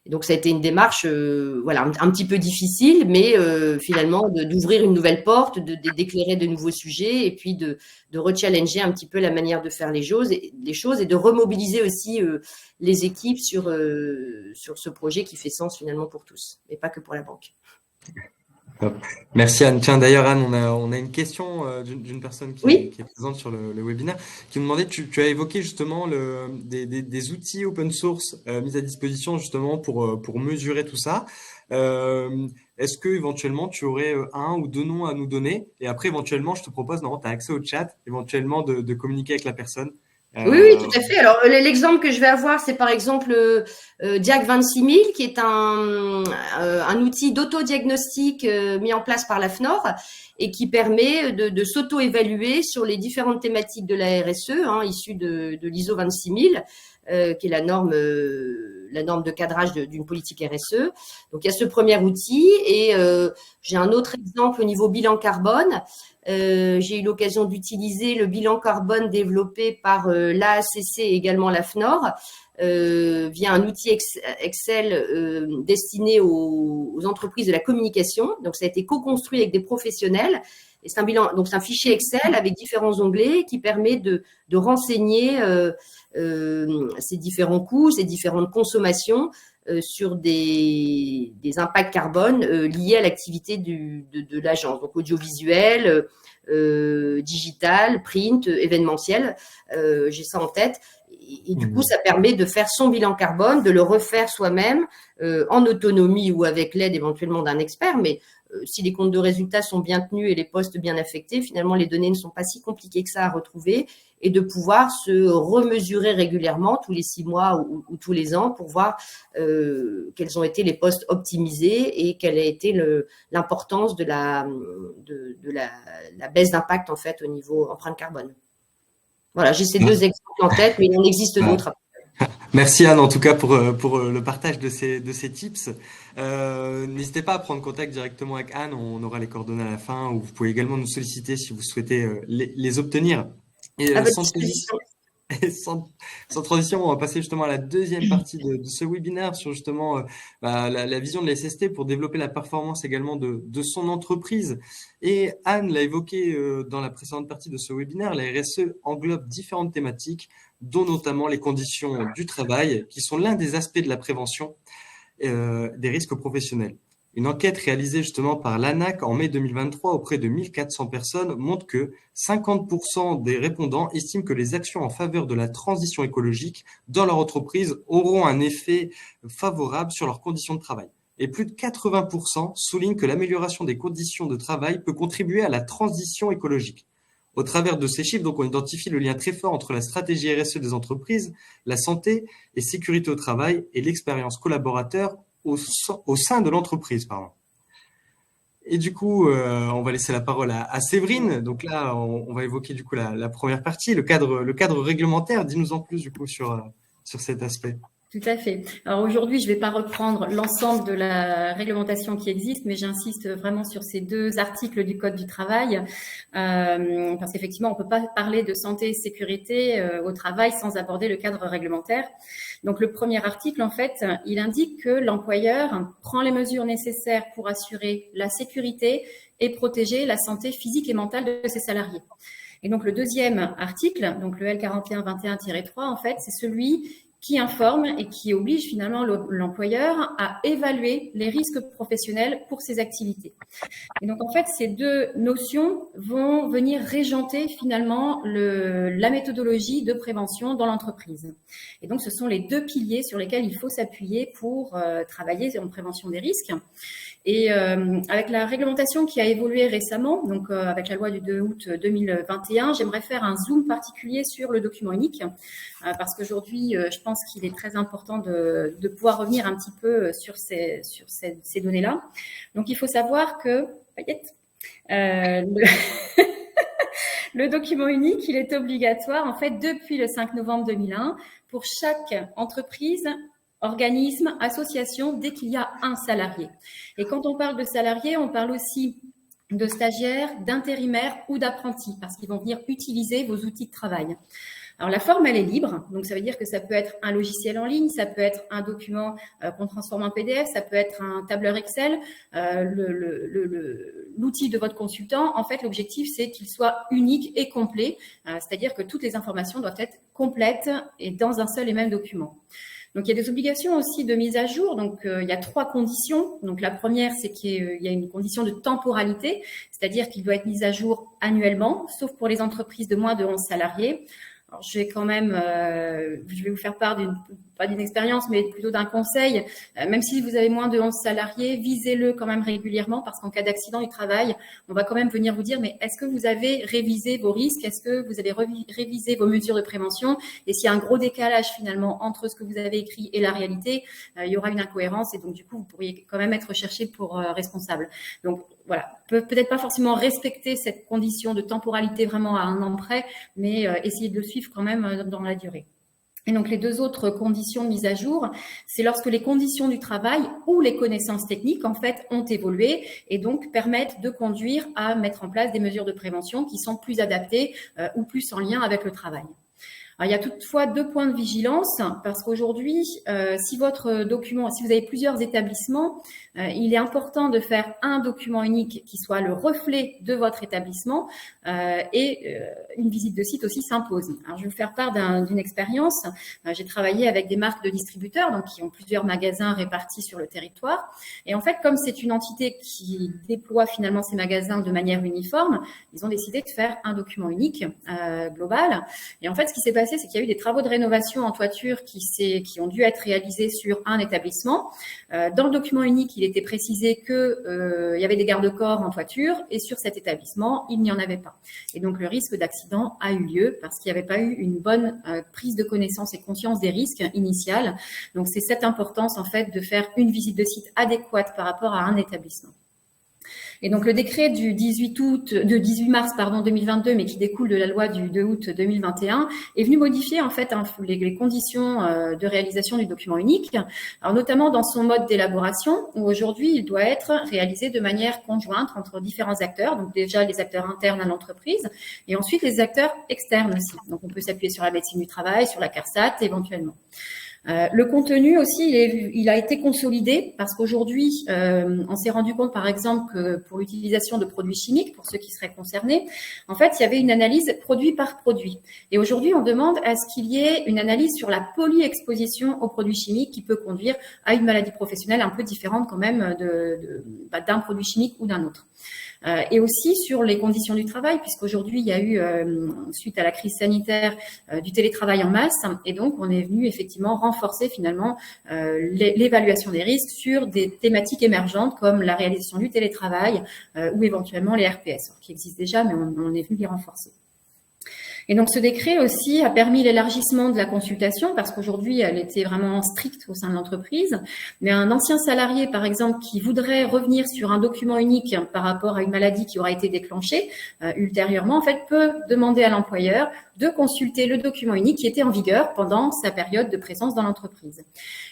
Et donc ça a été une démarche un petit peu difficile, mais finalement d'ouvrir une nouvelle porte, d'éclairer de nouveaux sujets, et puis de rechallenger un petit peu la manière de faire les choses et de remobiliser aussi les équipes sur ce projet qui fait sens finalement pour tous, et pas que pour la banque. Merci Anne. Tiens, d'ailleurs Anne, on a une question d'une personne qui est présente sur le webinaire, qui nous demandait, tu as évoqué justement des outils open source mis à disposition justement pour mesurer tout ça. Est-ce que éventuellement tu aurais un ou deux noms à nous donner? Et après éventuellement, je te propose, tu as accès au chat, éventuellement de communiquer avec la personne. Oui, tout à fait. Alors, l'exemple que je vais avoir, c'est par exemple Diag 26000, qui est un outil d'autodiagnostic mis en place par la FNOR et qui permet de s'auto-évaluer sur les différentes thématiques de la RSE, issue de l'ISO 26000, qui est la norme de cadrage d'une politique RSE. Donc, il y a ce premier outil, et j'ai un autre exemple au niveau bilan carbone. J'ai eu l'occasion d'utiliser le bilan carbone développé par l'AACC et également la FNOR via un outil Excel destiné aux entreprises de la communication. Donc, ça a été co-construit avec des professionnels. Et c'est un fichier Excel avec différents onglets qui permet de renseigner ces différents coûts, ces différentes consommations sur des impacts carbone liés à l'activité de l'agence, donc audiovisuel, digital, print, événementiel. J'ai ça en tête. Et du coup, ça permet de faire son bilan carbone, de le refaire soi-même en autonomie ou avec l'aide éventuellement d'un expert. Mais si les comptes de résultats sont bien tenus et les postes bien affectés, finalement, les données ne sont pas si compliquées que ça à retrouver, et de pouvoir se remesurer régulièrement tous les 6 mois ou tous les ans pour voir quels ont été les postes optimisés et quelle a été l'importance de la baisse d'impact en fait au niveau empreinte carbone. Voilà, j'ai ces 2 exemples en tête, mais il en existe d'autres. Merci Anne, en tout cas pour le partage de ces tips. N'hésitez pas à prendre contact directement avec Anne, on aura les coordonnées à la fin, ou vous pouvez également nous solliciter si vous souhaitez les obtenir. Et sans transition, on va passer justement à la deuxième partie de ce webinaire sur justement la vision de la SST pour développer la performance également de son entreprise. Et Anne l'a évoqué dans la précédente partie de ce webinaire, la RSE englobe différentes thématiques, dont notamment les conditions du travail, qui sont l'un des aspects de la prévention des risques professionnels. Une enquête réalisée justement par l'ANAC en mai 2023 auprès de 1400 personnes montre que 50% des répondants estiment que les actions en faveur de la transition écologique dans leur entreprise auront un effet favorable sur leurs conditions de travail. Et plus de 80% soulignent que l'amélioration des conditions de travail peut contribuer à la transition écologique. Au travers de ces chiffres, donc, on identifie le lien très fort entre la stratégie RSE des entreprises, la santé et sécurité au travail et l'expérience collaborateur au sein de l'entreprise. Et du coup, on va laisser la parole à Séverine. Donc là, on va évoquer du coup la première partie, le cadre réglementaire. Dis-nous en plus du coup sur cet aspect. Tout à fait. Alors aujourd'hui, je ne vais pas reprendre l'ensemble de la réglementation qui existe, mais j'insiste vraiment sur ces 2 articles du Code du travail, parce qu'effectivement, on ne peut pas parler de santé et sécurité au travail sans aborder le cadre réglementaire. Donc le premier article, en fait, il indique que l'employeur prend les mesures nécessaires pour assurer la sécurité et protéger la santé physique et mentale de ses salariés. Et donc le deuxième article, donc le L4121-3, en fait, c'est celui qui informe et qui oblige finalement l'employeur à évaluer les risques professionnels pour ses activités. Et donc, en fait, ces deux notions vont venir régenter finalement la méthodologie de prévention dans l'entreprise. Et donc, ce sont les deux piliers sur lesquels il faut s'appuyer pour travailler en prévention des risques. Et avec la réglementation qui a évolué récemment, donc avec la loi du 2 août 2021, j'aimerais faire un zoom particulier sur le document unique, parce qu'aujourd'hui, je pense qu'il est très important de pouvoir revenir un petit peu sur ces données-là. Donc, il faut savoir que le document unique, il est obligatoire en fait depuis le 5 novembre 2001 pour chaque entreprise, organisme, association, dès qu'il y a un salarié. Et quand on parle de salariés, on parle aussi de stagiaires, d'intérimaires ou d'apprentis, parce qu'ils vont venir utiliser vos outils de travail. Alors, la forme, elle est libre. Donc, ça veut dire que ça peut être un logiciel en ligne, ça peut être un document qu'on transforme en PDF, ça peut être un tableur Excel. L'outil de votre consultant, en fait, l'objectif, c'est qu'il soit unique et complet. C'est-à-dire que toutes les informations doivent être complètes et dans un seul et même document. Donc, il y a des obligations aussi de mise à jour. Donc, il y a 3 conditions. Donc, la première, c'est qu'il y a une condition de temporalité, c'est-à-dire qu'il doit être mis à jour annuellement, sauf pour les entreprises de moins de 11 salariés. Alors, je vais quand même, je vais vous faire part pas d'une expérience, mais plutôt d'un conseil. Même si vous avez moins de 11 salariés, visez-le quand même régulièrement, parce qu'en cas d'accident du travail, on va quand même venir vous dire, mais est-ce que vous avez révisé vos risques? Est-ce que vous avez révisé vos mesures de prévention? Et s'il y a un gros décalage finalement entre ce que vous avez écrit et la réalité, il y aura une incohérence et donc du coup, vous pourriez quand même être recherché pour responsable. Donc voilà, peut-être pas forcément respecter cette condition de temporalité vraiment à un an près, mais essayer de le suivre quand même dans la durée. Et donc, les 2 autres conditions de mise à jour, c'est lorsque les conditions du travail ou les connaissances techniques, en fait, ont évolué et donc permettent de conduire à mettre en place des mesures de prévention qui sont plus adaptées ou plus en lien avec le travail. Alors, il y a toutefois 2 points de vigilance parce qu'aujourd'hui, si votre document, si vous avez plusieurs établissements, il est important de faire un document unique qui soit le reflet de votre établissement et une visite de site aussi s'impose. Alors, je vais vous faire part d'une expérience. J'ai travaillé avec des marques de distributeurs donc qui ont plusieurs magasins répartis sur le territoire. Et en fait, comme c'est une entité qui déploie finalement ces magasins de manière uniforme, ils ont décidé de faire un document unique global. Et en fait, ce qui s'est passé, c'est qu'il y a eu des travaux de rénovation en toiture qui ont dû être réalisés sur un établissement. Dans le document unique, il était précisé qu'il y avait des garde-corps en toiture et sur cet établissement, il n'y en avait pas. Et donc, le risque d'accident a eu lieu parce qu'il n'y avait pas eu une bonne prise de connaissance et conscience des risques initiales. Donc, c'est cette importance, en fait, de faire une visite de site adéquate par rapport à un établissement. Et donc, le décret du 18 mars 2022, mais qui découle de la loi du 2 août 2021, est venu modifier en fait les conditions de réalisation du document unique, alors notamment dans son mode d'élaboration, où aujourd'hui, il doit être réalisé de manière conjointe entre différents acteurs, donc déjà les acteurs internes à l'entreprise, et ensuite les acteurs externes aussi. Donc, on peut s'appuyer sur la médecine du travail, sur la CARSAT éventuellement. Le contenu aussi, il a été consolidé parce qu'aujourd'hui, on s'est rendu compte, par exemple, que pour l'utilisation de produits chimiques, pour ceux qui seraient concernés, en fait, il y avait une analyse produit par produit. Et aujourd'hui, on demande à ce qu'il y ait une analyse sur la polyexposition aux produits chimiques qui peut conduire à une maladie professionnelle un peu différente quand même d'un produit chimique ou d'un autre. Et aussi sur les conditions du travail, puisqu'aujourd'hui, il y a eu, suite à la crise sanitaire, du télétravail en masse. Et donc, on est venu effectivement renforcer finalement l'évaluation des risques sur des thématiques émergentes comme la réalisation du télétravail ou éventuellement les RPS, qui existent déjà, mais on est venu les renforcer. Et donc, ce décret aussi a permis l'élargissement de la consultation parce qu'aujourd'hui, elle était vraiment stricte au sein de l'entreprise. Mais un ancien salarié, par exemple, qui voudrait revenir sur un document unique par rapport à une maladie qui aura été déclenchée ultérieurement, en fait, peut demander à l'employeur de consulter le document unique qui était en vigueur pendant sa période de présence dans l'entreprise.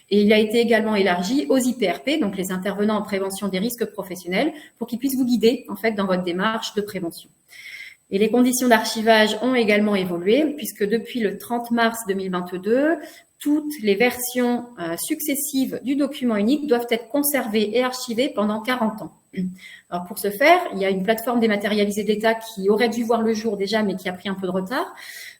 Et il a été également élargi aux IPRP, donc les intervenants en prévention des risques professionnels, pour qu'ils puissent vous guider, en fait, dans votre démarche de prévention. Et les conditions d'archivage ont également évolué puisque depuis le 30 mars 2022, toutes les versions successives du document unique doivent être conservées et archivées pendant 40 ans. Alors pour ce faire, il y a une plateforme dématérialisée de l'État qui aurait dû voir le jour déjà, mais qui a pris un peu de retard.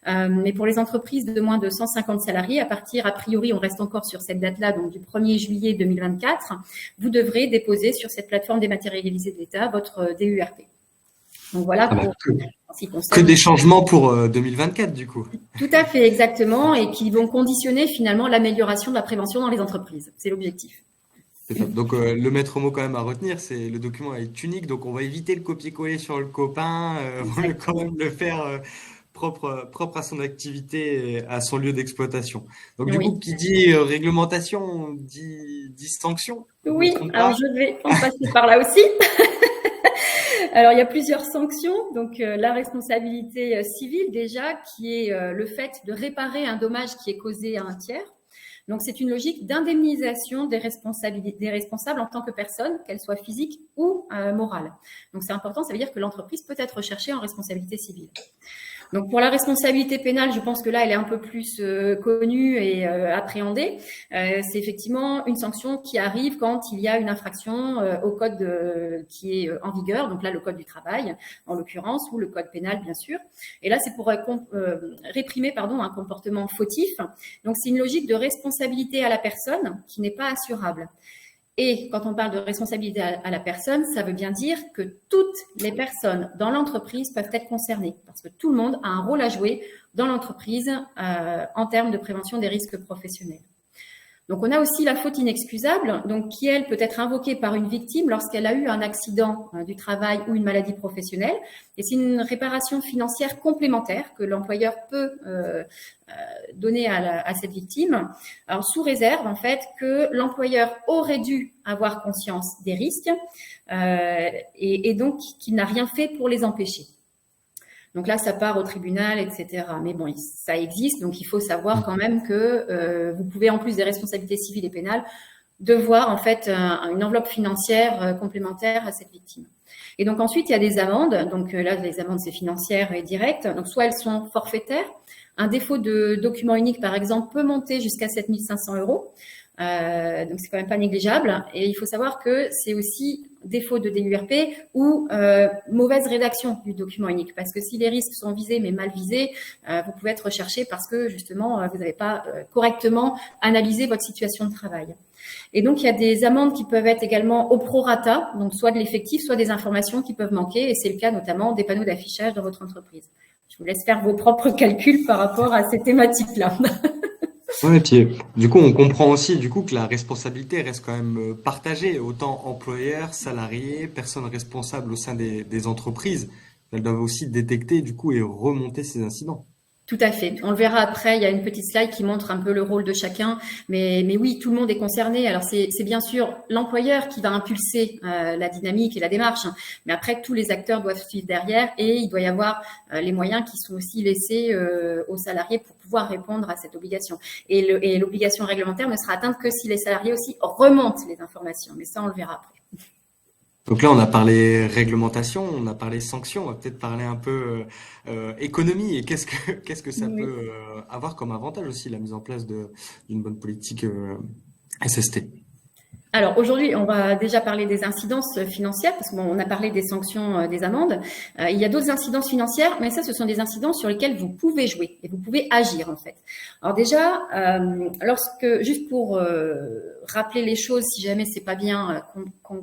Mais pour les entreprises de moins de 150 salariés, a priori, on reste encore sur cette date-là, donc du 1er juillet 2024, vous devrez déposer sur cette plateforme dématérialisée de l'État votre DURP. Donc voilà que des changements pour 2024 du coup. Tout à fait, exactement, et qui vont conditionner finalement l'amélioration de la prévention dans les entreprises. C'est l'objectif. Donc le maître mot quand même à retenir, c'est le document est unique, donc on va éviter le copier-coller sur le copain, on va quand même le faire propre à son activité, à son lieu d'exploitation. Donc du coup, qui dit réglementation, dit sanction. Oui, alors je vais en passer par là aussi. Alors, il y a plusieurs sanctions. Donc, la responsabilité civile, déjà, qui est le fait de réparer un dommage qui est causé à un tiers. Donc, c'est une logique d'indemnisation des responsables en tant que personne, qu'elle soit physique ou morale. Donc, c'est important, ça veut dire que l'entreprise peut être recherchée en responsabilité civile. Donc, pour la responsabilité pénale, je pense que là, elle est un peu plus connue et appréhendée. C'est effectivement une sanction qui arrive quand il y a une infraction au code qui est en vigueur. Donc là, le code du travail, en l'occurrence, ou le code pénal, bien sûr. Et là, c'est pour réprimer un comportement fautif. Donc, c'est une logique de responsabilité à la personne qui n'est pas assurable. Et quand on parle de responsabilité à la personne, ça veut bien dire que toutes les personnes dans l'entreprise peuvent être concernées parce que tout le monde a un rôle à jouer dans l'entreprise en termes de prévention des risques professionnels. Donc, on a aussi la faute inexcusable, donc qui, elle, peut être invoquée par une victime lorsqu'elle a eu un accident du travail ou une maladie professionnelle. Et c'est une réparation financière complémentaire que l'employeur peut donner à cette victime, alors sous réserve, en fait, que l'employeur aurait dû avoir conscience des risques et donc qu'il n'a rien fait pour les empêcher. Donc là, ça part au tribunal, etc. Mais bon, ça existe, donc il faut savoir quand même que vous pouvez, en plus des responsabilités civiles et pénales, devoir en fait une enveloppe financière complémentaire à cette victime. Et donc ensuite, il y a des amendes. Donc là, les amendes, c'est financière et directe. Donc soit elles sont forfaitaires. Un défaut de document unique, par exemple, peut monter jusqu'à 7 500 €. Donc c'est quand même pas négligeable. Et il faut savoir que c'est aussi défaut de DURP ou mauvaise rédaction du document unique. Parce que si les risques sont visés mais mal visés, vous pouvez être recherché parce que justement vous n'avez pas correctement analysé votre situation de travail. Et donc il y a des amendes qui peuvent être également au prorata, donc soit de l'effectif, soit des informations qui peuvent manquer. Et c'est le cas notamment des panneaux d'affichage dans votre entreprise. Je vous laisse faire vos propres calculs par rapport à ces thématiques-là. Ouais, et puis du coup, on comprend aussi du coup que la responsabilité reste quand même partagée, autant employeurs, salariés, personnes responsables au sein des entreprises. Elles doivent aussi détecter du coup et remonter ces incidents. Tout à fait. On le verra après. Il y a une petite slide qui montre un peu le rôle de chacun. Mais oui, tout le monde est concerné. Alors, c'est bien sûr l'employeur qui va impulser la dynamique et la démarche. Mais après, tous les acteurs doivent suivre derrière et il doit y avoir les moyens qui sont aussi laissés aux salariés pour pouvoir répondre à cette obligation. Et l'obligation réglementaire ne sera atteinte que si les salariés aussi remontent les informations. Mais ça, on le verra après. Donc là, on a parlé réglementation, on a parlé sanctions, on va peut-être parler un peu économie et qu'est-ce que ça peut avoir comme avantage aussi la mise en place d'une bonne politique SST. Alors aujourd'hui, on va déjà parler des incidences financières parce qu'on a parlé des sanctions, des amendes. Il y a d'autres incidences financières, mais ça, ce sont des incidences sur lesquelles vous pouvez jouer et vous pouvez agir en fait. Alors déjà, juste pour rappeler les choses, si jamais c'est pas bien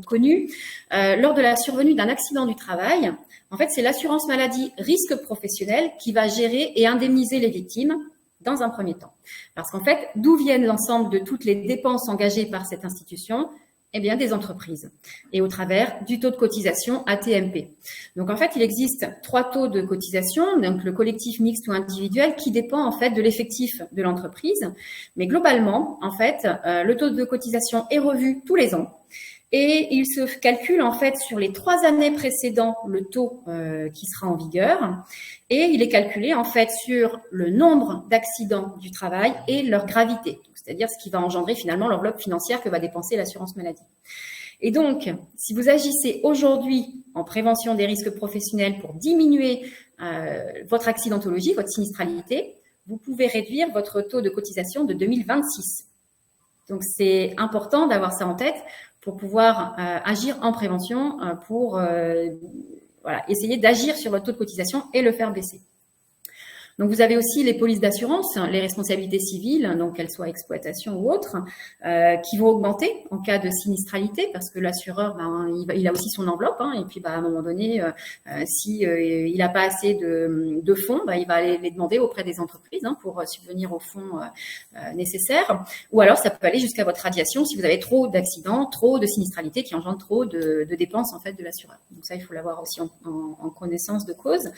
connu, lors de la survenue d'un accident du travail, en fait, c'est l'assurance maladie risque professionnel qui va gérer et indemniser les victimes dans un premier temps. Parce qu'en fait, d'où viennent l'ensemble de toutes les dépenses engagées par cette institution? Eh bien, des entreprises. Et au travers du taux de cotisation AT-MP. Donc, en fait, il existe 3 taux de cotisation, donc le collectif mixte ou individuel, qui dépend en fait de l'effectif de l'entreprise. Mais globalement, en fait, le taux de cotisation est revu tous les ans. Et il se calcule en fait sur les 3 années précédant le taux qui sera en vigueur. Et il est calculé en fait sur le nombre d'accidents du travail et leur gravité. C'est-à-dire ce qui va engendrer finalement l'enveloppe financière que va dépenser l'assurance maladie. Et donc, si vous agissez aujourd'hui en prévention des risques professionnels pour diminuer votre accidentologie, votre sinistralité, vous pouvez réduire votre taux de cotisation de 2026. Donc, c'est important d'avoir ça en tête pour pouvoir agir en prévention, pour essayer d'agir sur votre taux de cotisation et le faire baisser. Donc, vous avez aussi les polices d'assurance, les responsabilités civiles, donc qu'elles soient exploitation ou autres, qui vont augmenter en cas de sinistralité, parce que l'assureur, il a aussi son enveloppe, et puis à un moment donné, si il n'a pas assez de fonds, il va aller les demander auprès des entreprises pour subvenir aux fonds nécessaires. Ou alors, ça peut aller jusqu'à votre radiation si vous avez trop d'accidents, trop de sinistralité qui engendre trop de dépenses en fait de l'assureur. Donc ça, il faut l'avoir aussi en connaissance de cause,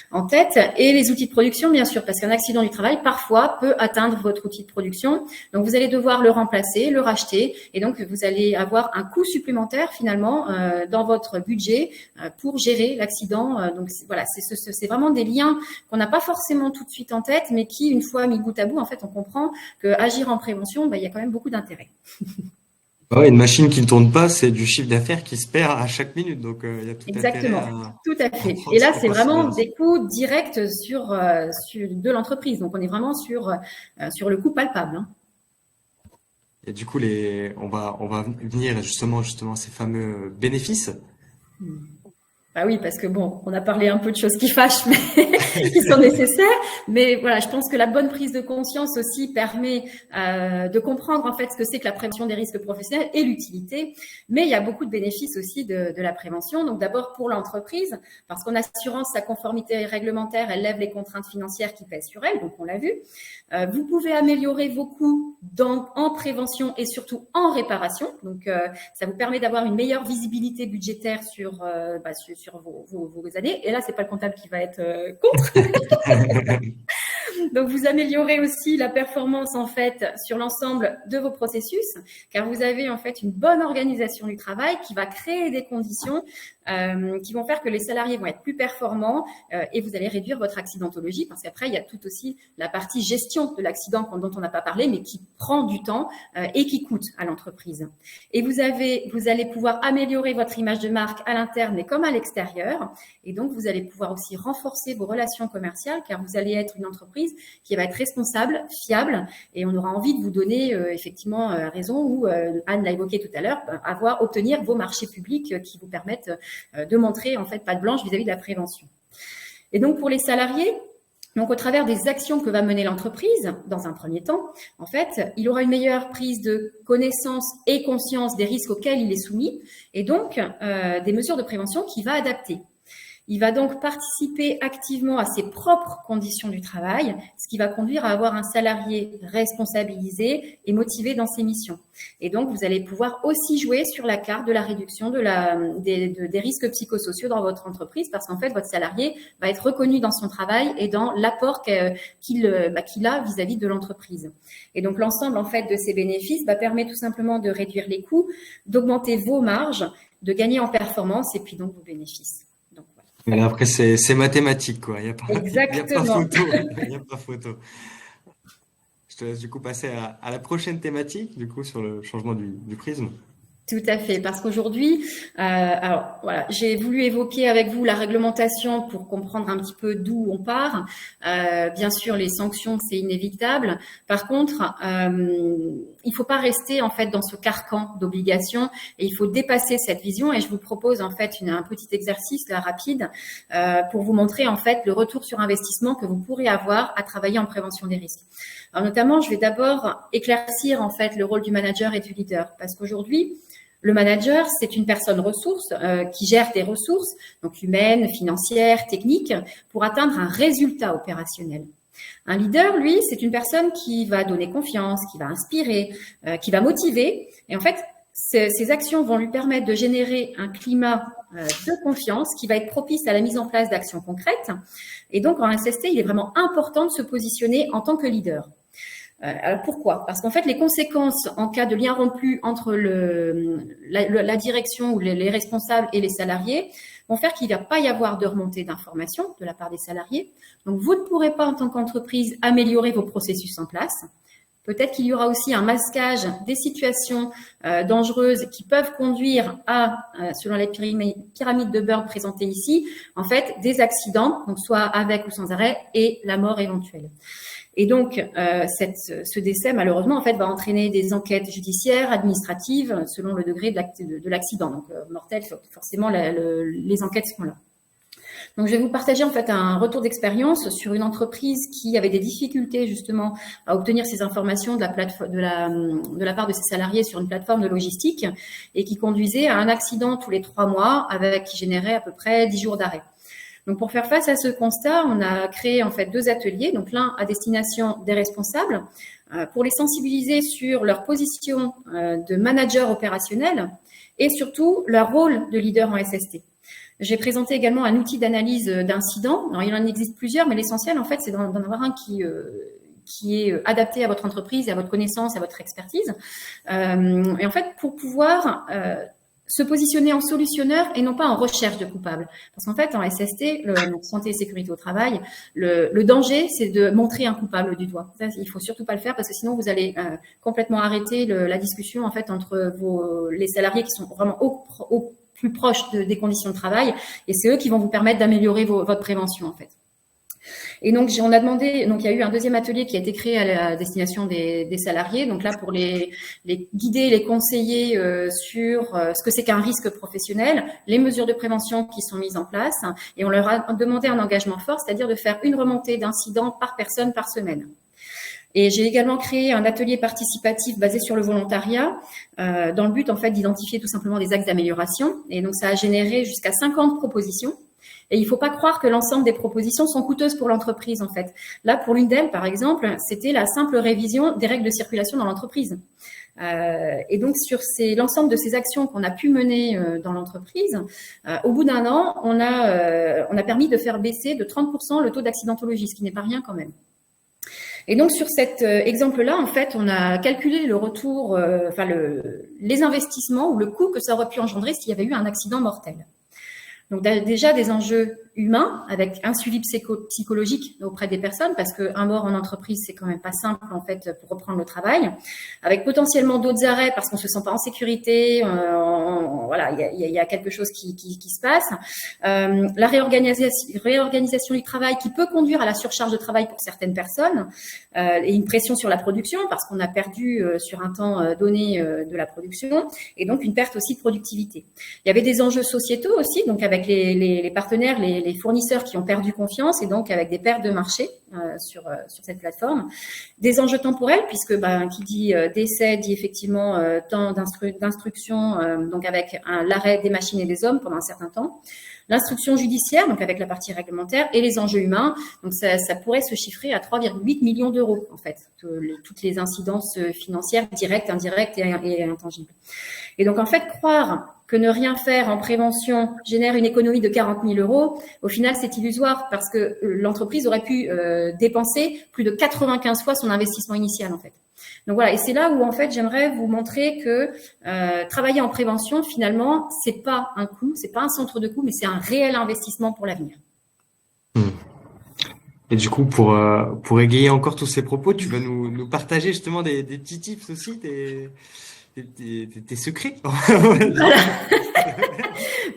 en tête. Et les outils de production, bien sûr, parce qu'un accident du travail, parfois, peut atteindre votre outil de production. Donc, vous allez devoir le remplacer, le racheter. Et donc, vous allez avoir un coût supplémentaire, finalement, dans votre budget pour gérer l'accident. Donc, voilà, c'est vraiment des liens qu'on n'a pas forcément tout de suite en tête, mais qui, une fois mis bout à bout, en fait, on comprend qu'agir en prévention, il y a quand même beaucoup d'intérêt. Une machine qui ne tourne pas, c'est du chiffre d'affaires qui se perd à chaque minute. Donc, il y a tout Exactement, intérêt tout à fait. Et là, c'est vraiment des coûts directs de l'entreprise. Donc, on est vraiment sur le coût palpable. Et du coup, on va venir justement à ces fameux bénéfices. Bah oui, parce que on a parlé un peu de choses qui fâchent, mais qui sont nécessaires. Mais voilà, je pense que la bonne prise de conscience aussi permet de comprendre en fait ce que c'est que la prévention des risques professionnels et l'utilité. Mais il y a beaucoup de bénéfices aussi de la prévention. Donc d'abord pour l'entreprise, parce qu'en assurance, sa conformité réglementaire, elle lève les contraintes financières qui pèsent sur elle. Donc on l'a vu. Vous pouvez améliorer vos coûts en prévention et surtout en réparation. Donc ça vous permet d'avoir une meilleure visibilité budgétaire sur vos années. Et là, c'est pas le comptable qui va être contre. Donc, vous améliorez aussi la performance, en fait, sur l'ensemble de vos processus, car vous avez, en fait, une bonne organisation du travail qui va créer des conditions qui vont faire que les salariés vont être plus performants et vous allez réduire votre accidentologie, parce qu'après, il y a tout aussi la partie gestion de l'accident dont on n'a pas parlé, mais qui prend du temps et qui coûte à l'entreprise. Et vous allez pouvoir améliorer votre image de marque à l'interne, mais comme à l'extérieur. Et donc, vous allez pouvoir aussi renforcer vos relations commerciales, car vous allez être une entreprise qui va être responsable, fiable, et on aura envie de vous donner effectivement raison, ou Anne l'a évoqué tout à l'heure, obtenir vos marchés publics qui vous permettent de montrer en fait patte blanche vis-à-vis de la prévention. Et donc pour les salariés, donc au travers des actions que va mener l'entreprise, dans un premier temps, en fait, il aura une meilleure prise de connaissance et conscience des risques auxquels il est soumis, et donc des mesures de prévention qu'il va adapter. Il va donc participer activement à ses propres conditions du travail, ce qui va conduire à avoir un salarié responsabilisé et motivé dans ses missions. Et donc, vous allez pouvoir aussi jouer sur la carte de la réduction des risques psychosociaux dans votre entreprise, parce qu'en fait, votre salarié va être reconnu dans son travail et dans l'apport qu'il a vis-à-vis de l'entreprise. Et donc, l'ensemble en fait de ces bénéfices permet tout simplement de réduire les coûts, d'augmenter vos marges, de gagner en performance et puis donc vos bénéfices. Et après, c'est mathématique, quoi. Il n'y a pas photo. Il n'y a pas photo. Je te laisse du coup passer à la prochaine thématique, du coup, sur le changement du prisme. Tout à fait, parce qu'aujourd'hui, alors voilà, j'ai voulu évoquer avec vous la réglementation pour comprendre un petit peu d'où on part. Bien sûr, les sanctions, c'est inévitable. Par contre, il faut pas rester en fait dans ce carcan d'obligation et il faut dépasser cette vision. Et je vous propose en fait un petit exercice là rapide pour vous montrer en fait le retour sur investissement que vous pourrez avoir à travailler en prévention des risques. Alors notamment, je vais d'abord éclaircir en fait le rôle du manager et du leader, parce qu'aujourd'hui, le manager, c'est une personne ressource qui gère des ressources, donc humaines, financières, techniques, pour atteindre un résultat opérationnel. Un leader, lui, c'est une personne qui va donner confiance, qui va inspirer, qui va motiver. Et en fait, ces actions vont lui permettre de générer un climat de confiance qui va être propice à la mise en place d'actions concrètes. Et donc, en SST, il est vraiment important de se positionner en tant que leader. Alors pourquoi ? Parce qu'en fait, les conséquences en cas de lien rompu entre la direction ou les responsables et les salariés vont faire qu'il ne va pas y avoir de remontée d'informations de la part des salariés. Donc, vous ne pourrez pas, en tant qu'entreprise, améliorer vos processus en place. Peut-être qu'il y aura aussi un masquage des situations dangereuses qui peuvent conduire à, selon les pyramides de Berg présentées ici, en fait, des accidents, donc soit avec ou sans arrêt, et la mort éventuelle. Et donc, ce décès, malheureusement, en fait, va entraîner des enquêtes judiciaires, administratives, selon le degré de l'accident. Donc, mortel, forcément, les enquêtes seront là. Donc, je vais vous partager en fait un retour d'expérience sur une entreprise qui avait des difficultés justement à obtenir ces informations de la part de ses salariés sur une plateforme de logistique et qui conduisait à un accident tous les 3 mois qui générait à peu près 10 jours d'arrêt. Donc, pour faire face à ce constat, on a créé en fait 2 ateliers. Donc, l'un à destination des responsables pour les sensibiliser sur leur position de manager opérationnel et surtout leur rôle de leader en SST. J'ai présenté également un outil d'analyse d'incidents. Alors, il en existe plusieurs, mais l'essentiel, en fait, c'est d'en avoir un qui est adapté à votre entreprise, à votre connaissance, à votre expertise. Et en fait, pour pouvoir se positionner en solutionneur et non pas en recherche de coupable. Parce qu'en fait, en SST, santé et sécurité au travail, le danger, c'est de montrer un coupable du doigt. Ça, il faut surtout pas le faire parce que sinon, vous allez complètement arrêter la discussion en fait entre les salariés qui sont vraiment au plus proches des conditions de travail, et c'est eux qui vont vous permettre d'améliorer votre prévention en fait. Et donc il y a eu un 2e atelier qui a été créé à la destination des salariés, donc là pour les guider, les conseiller sur ce que c'est qu'un risque professionnel, les mesures de prévention qui sont mises en place, et on leur a demandé un engagement fort, c'est-à-dire de faire une remontée d'incidents par personne par semaine. Et j'ai également créé un atelier participatif basé sur le volontariat, dans le but en fait d'identifier tout simplement des axes d'amélioration. Et donc ça a généré jusqu'à 50 propositions. Et il ne faut pas croire que l'ensemble des propositions sont coûteuses pour l'entreprise en fait. Là, pour l'une d'elles, par exemple, c'était la simple révision des règles de circulation dans l'entreprise. Et donc sur l'ensemble de ces actions qu'on a pu mener dans l'entreprise, au bout d'un an, on a permis de faire baisser de 30% le taux d'accidentologie, ce qui n'est pas rien quand même. Et donc, sur cet exemple-là, en fait, on a calculé le retour, les investissements ou le coût que ça aurait pu engendrer s'il y avait eu un accident mortel. Donc, déjà des enjeux humains avec un suivi psychologique auprès des personnes parce qu'un mort en entreprise, c'est quand même pas simple, en fait, pour reprendre le travail. Avec potentiellement d'autres arrêts parce qu'on se sent pas en sécurité, voilà, il y a quelque chose qui se passe. La réorganisation du travail qui peut conduire à la surcharge de travail pour certaines personnes et une pression sur la production parce qu'on a perdu sur un temps donné de la production et donc une perte aussi de productivité. Il y avait des enjeux sociétaux aussi, donc avec les partenaires, les fournisseurs qui ont perdu confiance et donc avec des pertes de marché sur cette plateforme. Des enjeux temporels puisque qui dit décès dit effectivement temps d'instruction, donc avec l'arrêt des machines et des hommes pendant un certain temps. L'instruction judiciaire, donc avec la partie réglementaire, et les enjeux humains. Donc ça pourrait se chiffrer à 3,8 millions d'euros en fait, toutes les incidences financières directes, indirectes et intangibles. Et donc en fait, croire que ne rien faire en prévention génère une économie de 40 000 euros, au final c'est illusoire parce que l'entreprise aurait pu dépenser plus de 95 fois son investissement initial en fait. Donc voilà, et c'est là où en fait j'aimerais vous montrer que travailler en prévention finalement c'est pas un coût, c'est pas un centre de coût, mais c'est un réel investissement pour l'avenir. Et du coup, pour égayer encore tous ces propos, tu vas nous partager justement des petits tips aussi, tes secrets. Voilà.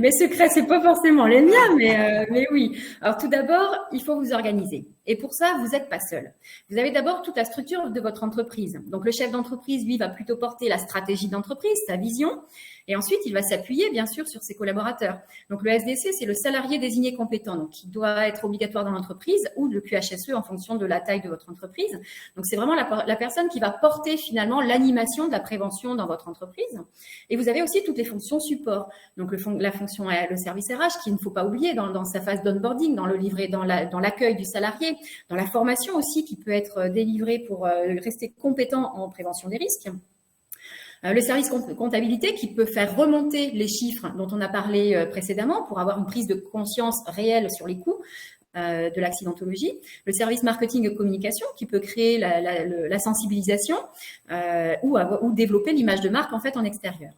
Mes secrets, c'est pas forcément les miens, mais oui. Alors tout d'abord, il faut vous organiser. Et pour ça, vous n'êtes pas seul. Vous avez d'abord toute la structure de votre entreprise. Donc le chef d'entreprise, lui, va plutôt porter la stratégie d'entreprise, sa vision. Et ensuite, il va s'appuyer, bien sûr, sur ses collaborateurs. Donc le SDC, c'est le salarié désigné compétent, donc qui doit être obligatoire dans l'entreprise, ou le QHSE en fonction de la taille de votre entreprise. Donc c'est vraiment la personne qui va porter finalement l'animation de la prévention dans votre entreprise. Et vous avez aussi toutes les fonctions support. Donc la fonction, le service RH, qu'il ne faut pas oublier dans sa phase d'onboarding, dans le livret, dans l'accueil du salarié, dans la formation aussi qui peut être délivrée pour rester compétent en prévention des risques. Le service comptabilité qui peut faire remonter les chiffres dont on a parlé précédemment pour avoir une prise de conscience réelle sur les coûts de l'accidentologie. Le service marketing et communication qui peut créer la sensibilisation ou développer l'image de marque en fait en extérieur.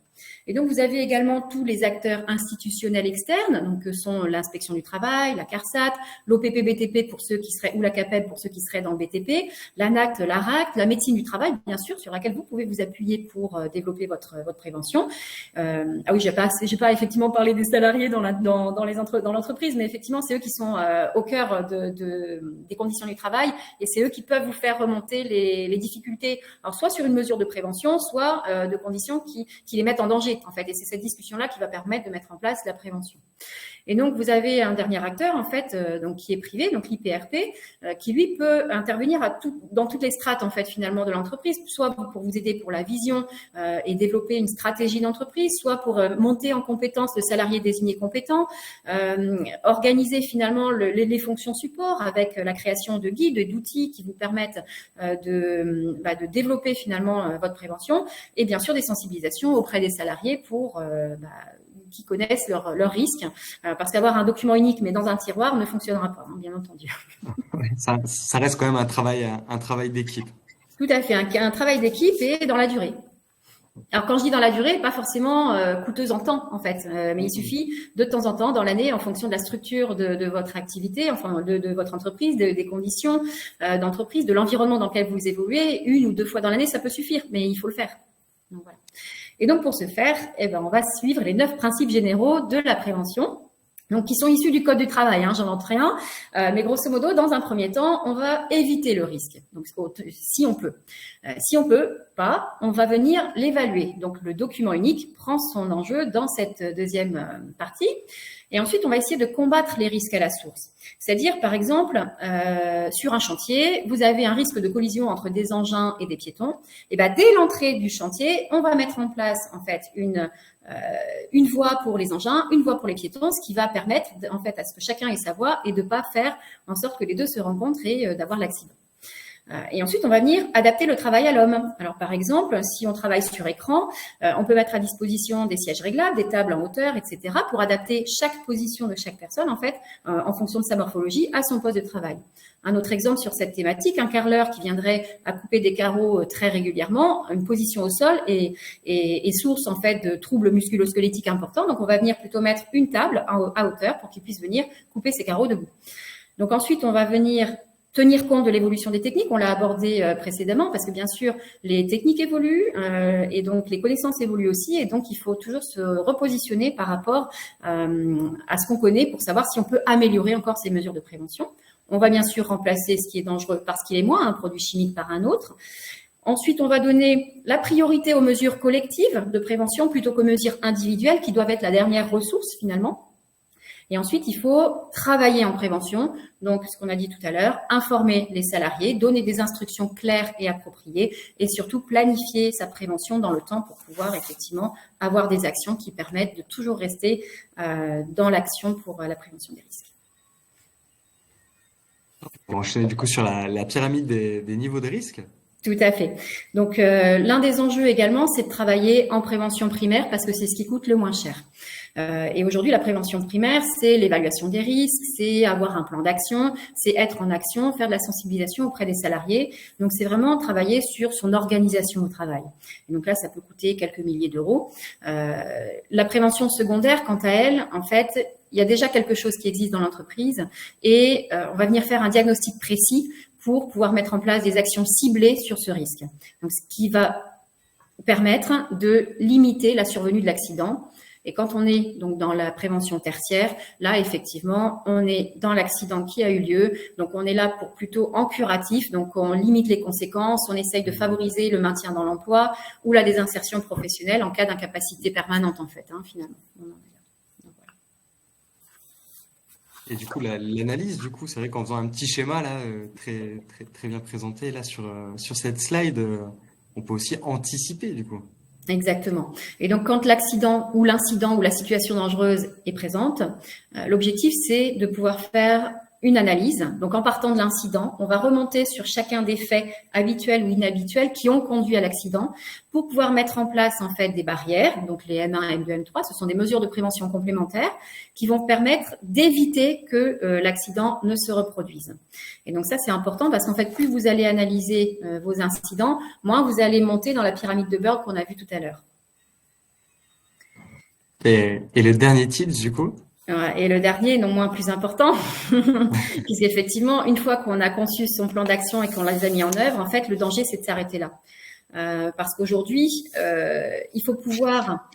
Et donc, vous avez également tous les acteurs institutionnels externes, donc que sont l'inspection du travail, la CARSAT, l'OPP-BTP pour ceux qui seraient, ou la CAPEB pour ceux qui seraient dans le BTP, l'ANACT, l'ARACT, la médecine du travail, bien sûr, sur laquelle vous pouvez vous appuyer pour développer votre prévention. Ah oui, j'ai pas effectivement parlé des salariés dans l'entreprise, mais effectivement, c'est eux qui sont au cœur des conditions du travail et c'est eux qui peuvent vous faire remonter les difficultés, alors soit sur une mesure de prévention, soit de conditions qui les mettent en danger, en fait. Et c'est cette discussion-là qui va permettre de mettre en place la prévention. Et donc, vous avez un dernier acteur, en fait, donc qui est privé, donc l'IPRP, qui, lui, peut intervenir dans toutes les strates, en fait, finalement, de l'entreprise, soit pour vous aider pour la vision et développer une stratégie d'entreprise, soit pour monter en compétence le salarié désigné compétent, organiser, finalement, les fonctions support avec la création de guides et d'outils qui vous permettent de développer, finalement, votre prévention, et bien sûr, des sensibilisations auprès des salariés pour qui connaissent leurs risques, parce qu'avoir un document unique mais dans un tiroir ne fonctionnera pas, hein, bien entendu. Ça reste quand même un travail d'équipe. Tout à fait, un travail d'équipe et dans la durée. Alors quand je dis dans la durée, pas forcément coûteuse en temps en fait, mais il suffit de temps en temps dans l'année, en fonction de la structure de votre activité, enfin de votre entreprise, des conditions d'entreprise, de l'environnement dans lequel vous évoluez, 1 ou 2 fois dans l'année, ça peut suffire, mais il faut le faire. Donc, voilà. Et donc, pour ce faire, on va suivre les 9 principes généraux de la prévention, donc qui sont issus du Code du travail, hein, j'invente rien, mais grosso modo, dans un premier temps, on va éviter le risque, donc si on peut. Si on peut pas, on va venir l'évaluer. Donc, le document unique prend son enjeu dans cette deuxième partie. Et ensuite, on va essayer de combattre les risques à la source. C'est-à-dire, par exemple, sur un chantier, vous avez un risque de collision entre des engins et des piétons. Et dès l'entrée du chantier, on va mettre en place en fait une voie pour les engins, une voie pour les piétons, ce qui va permettre en fait à ce que chacun ait sa voie et de pas faire en sorte que les deux se rencontrent et d'avoir l'accident. Et ensuite, on va venir adapter le travail à l'homme. Alors, par exemple, si on travaille sur écran, on peut mettre à disposition des sièges réglables, des tables en hauteur, etc., pour adapter chaque position de chaque personne, en fait, en fonction de sa morphologie, à son poste de travail. Un autre exemple sur cette thématique, un carreleur qui viendrait à couper des carreaux très régulièrement, une position au sol est source, en fait, de troubles musculo-squelettiques importants. Donc, on va venir plutôt mettre une table à hauteur pour qu'il puisse venir couper ses carreaux debout. Donc, ensuite, on va venir tenir compte de l'évolution des techniques, on l'a abordé précédemment, parce que bien sûr, les techniques évoluent et donc les connaissances évoluent aussi, et donc il faut toujours se repositionner par rapport à ce qu'on connaît pour savoir si on peut améliorer encore ces mesures de prévention. On va bien sûr remplacer ce qui est dangereux parce qu'il est moins, un produit chimique par un autre. Ensuite, on va donner la priorité aux mesures collectives de prévention plutôt qu'aux mesures individuelles qui doivent être la dernière ressource finalement. Et ensuite, il faut travailler en prévention. Donc, ce qu'on a dit tout à l'heure, informer les salariés, donner des instructions claires et appropriées et surtout planifier sa prévention dans le temps pour pouvoir effectivement avoir des actions qui permettent de toujours rester dans l'action pour la prévention des risques. On va enchaîner du coup sur la pyramide des niveaux de risque. Tout à fait. Donc, l'un des enjeux également, c'est de travailler en prévention primaire parce que c'est ce qui coûte le moins cher. Et aujourd'hui, la prévention primaire, c'est l'évaluation des risques, c'est avoir un plan d'action, c'est être en action, faire de la sensibilisation auprès des salariés. Donc, c'est vraiment travailler sur son organisation au travail. Et donc là, ça peut coûter quelques milliers d'euros. La prévention secondaire, quant à elle, en fait, il y a déjà quelque chose qui existe dans l'entreprise et on va venir faire un diagnostic précis pour pouvoir mettre en place des actions ciblées sur ce risque. Donc, ce qui va permettre de limiter la survenue de l'accident. Et quand on est donc dans la prévention tertiaire, là, effectivement, on est dans l'accident qui a eu lieu. Donc, on est là pour plutôt en curatif. Donc, on limite les conséquences. On essaye de favoriser le maintien dans l'emploi ou la désinsertion professionnelle en cas d'incapacité permanente, en fait, finalement. Et du coup, l'analyse, du coup, c'est vrai qu'en faisant un petit schéma là, très, très, très bien présenté là sur cette slide, on peut aussi anticiper du coup. Exactement. Et donc, quand l'accident ou l'incident ou la situation dangereuse est présente, l'objectif, c'est de pouvoir faire une analyse. Donc, en partant de l'incident, on va remonter sur chacun des faits habituels ou inhabituels qui ont conduit à l'accident pour pouvoir mettre en place, en fait, des barrières. Donc, les M1, M2, M3, ce sont des mesures de prévention complémentaires qui vont permettre d'éviter que l'accident ne se reproduise. Et donc, ça, c'est important parce qu'en fait, plus vous allez analyser vos incidents, moins vous allez monter dans la pyramide de Berg qu'on a vue tout à l'heure. Et le dernier tips, du coup? Et le dernier, non moins plus important, puisqu'effectivement, une fois qu'on a conçu son plan d'action et qu'on les a mis en œuvre, en fait, le danger, c'est de s'arrêter là. Parce qu'aujourd'hui, il faut pouvoir,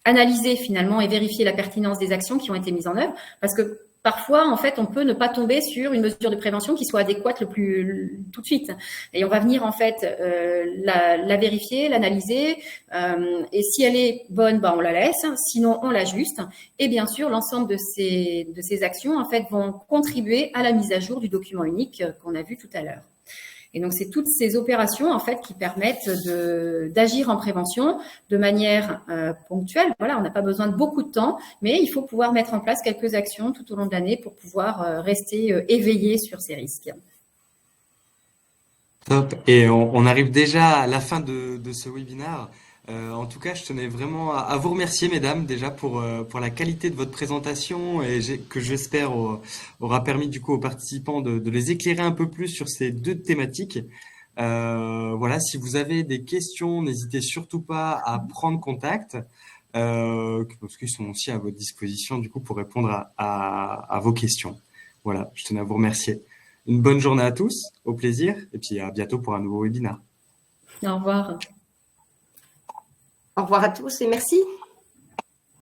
analyser finalement et vérifier la pertinence des actions qui ont été mises en œuvre, parce que parfois, en fait, on peut ne pas tomber sur une mesure de prévention qui soit adéquate tout de suite. Et on va venir, en fait, la vérifier, l'analyser. Et si elle est bonne, on la laisse. Sinon, on l'ajuste. Et bien sûr, l'ensemble de ces actions, en fait, vont contribuer à la mise à jour du document unique qu'on a vu tout à l'heure. Et donc, c'est toutes ces opérations, en fait, qui permettent d'agir en prévention de manière ponctuelle. Voilà, on n'a pas besoin de beaucoup de temps, mais il faut pouvoir mettre en place quelques actions tout au long de l'année pour pouvoir rester éveillé sur ces risques. Top. Et on arrive déjà à la fin de ce webinaire. En tout cas, je tenais vraiment à vous remercier, mesdames, déjà pour la qualité de votre présentation et que j'espère aura permis du coup aux participants de les éclairer un peu plus sur ces deux thématiques. Voilà, si vous avez des questions, n'hésitez surtout pas à prendre contact, parce qu'ils sont aussi à votre disposition du coup pour répondre à vos questions. Voilà, je tenais à vous remercier. Une bonne journée à tous, au plaisir, et puis à bientôt pour un nouveau webinaire. Au revoir. Au revoir à tous et merci.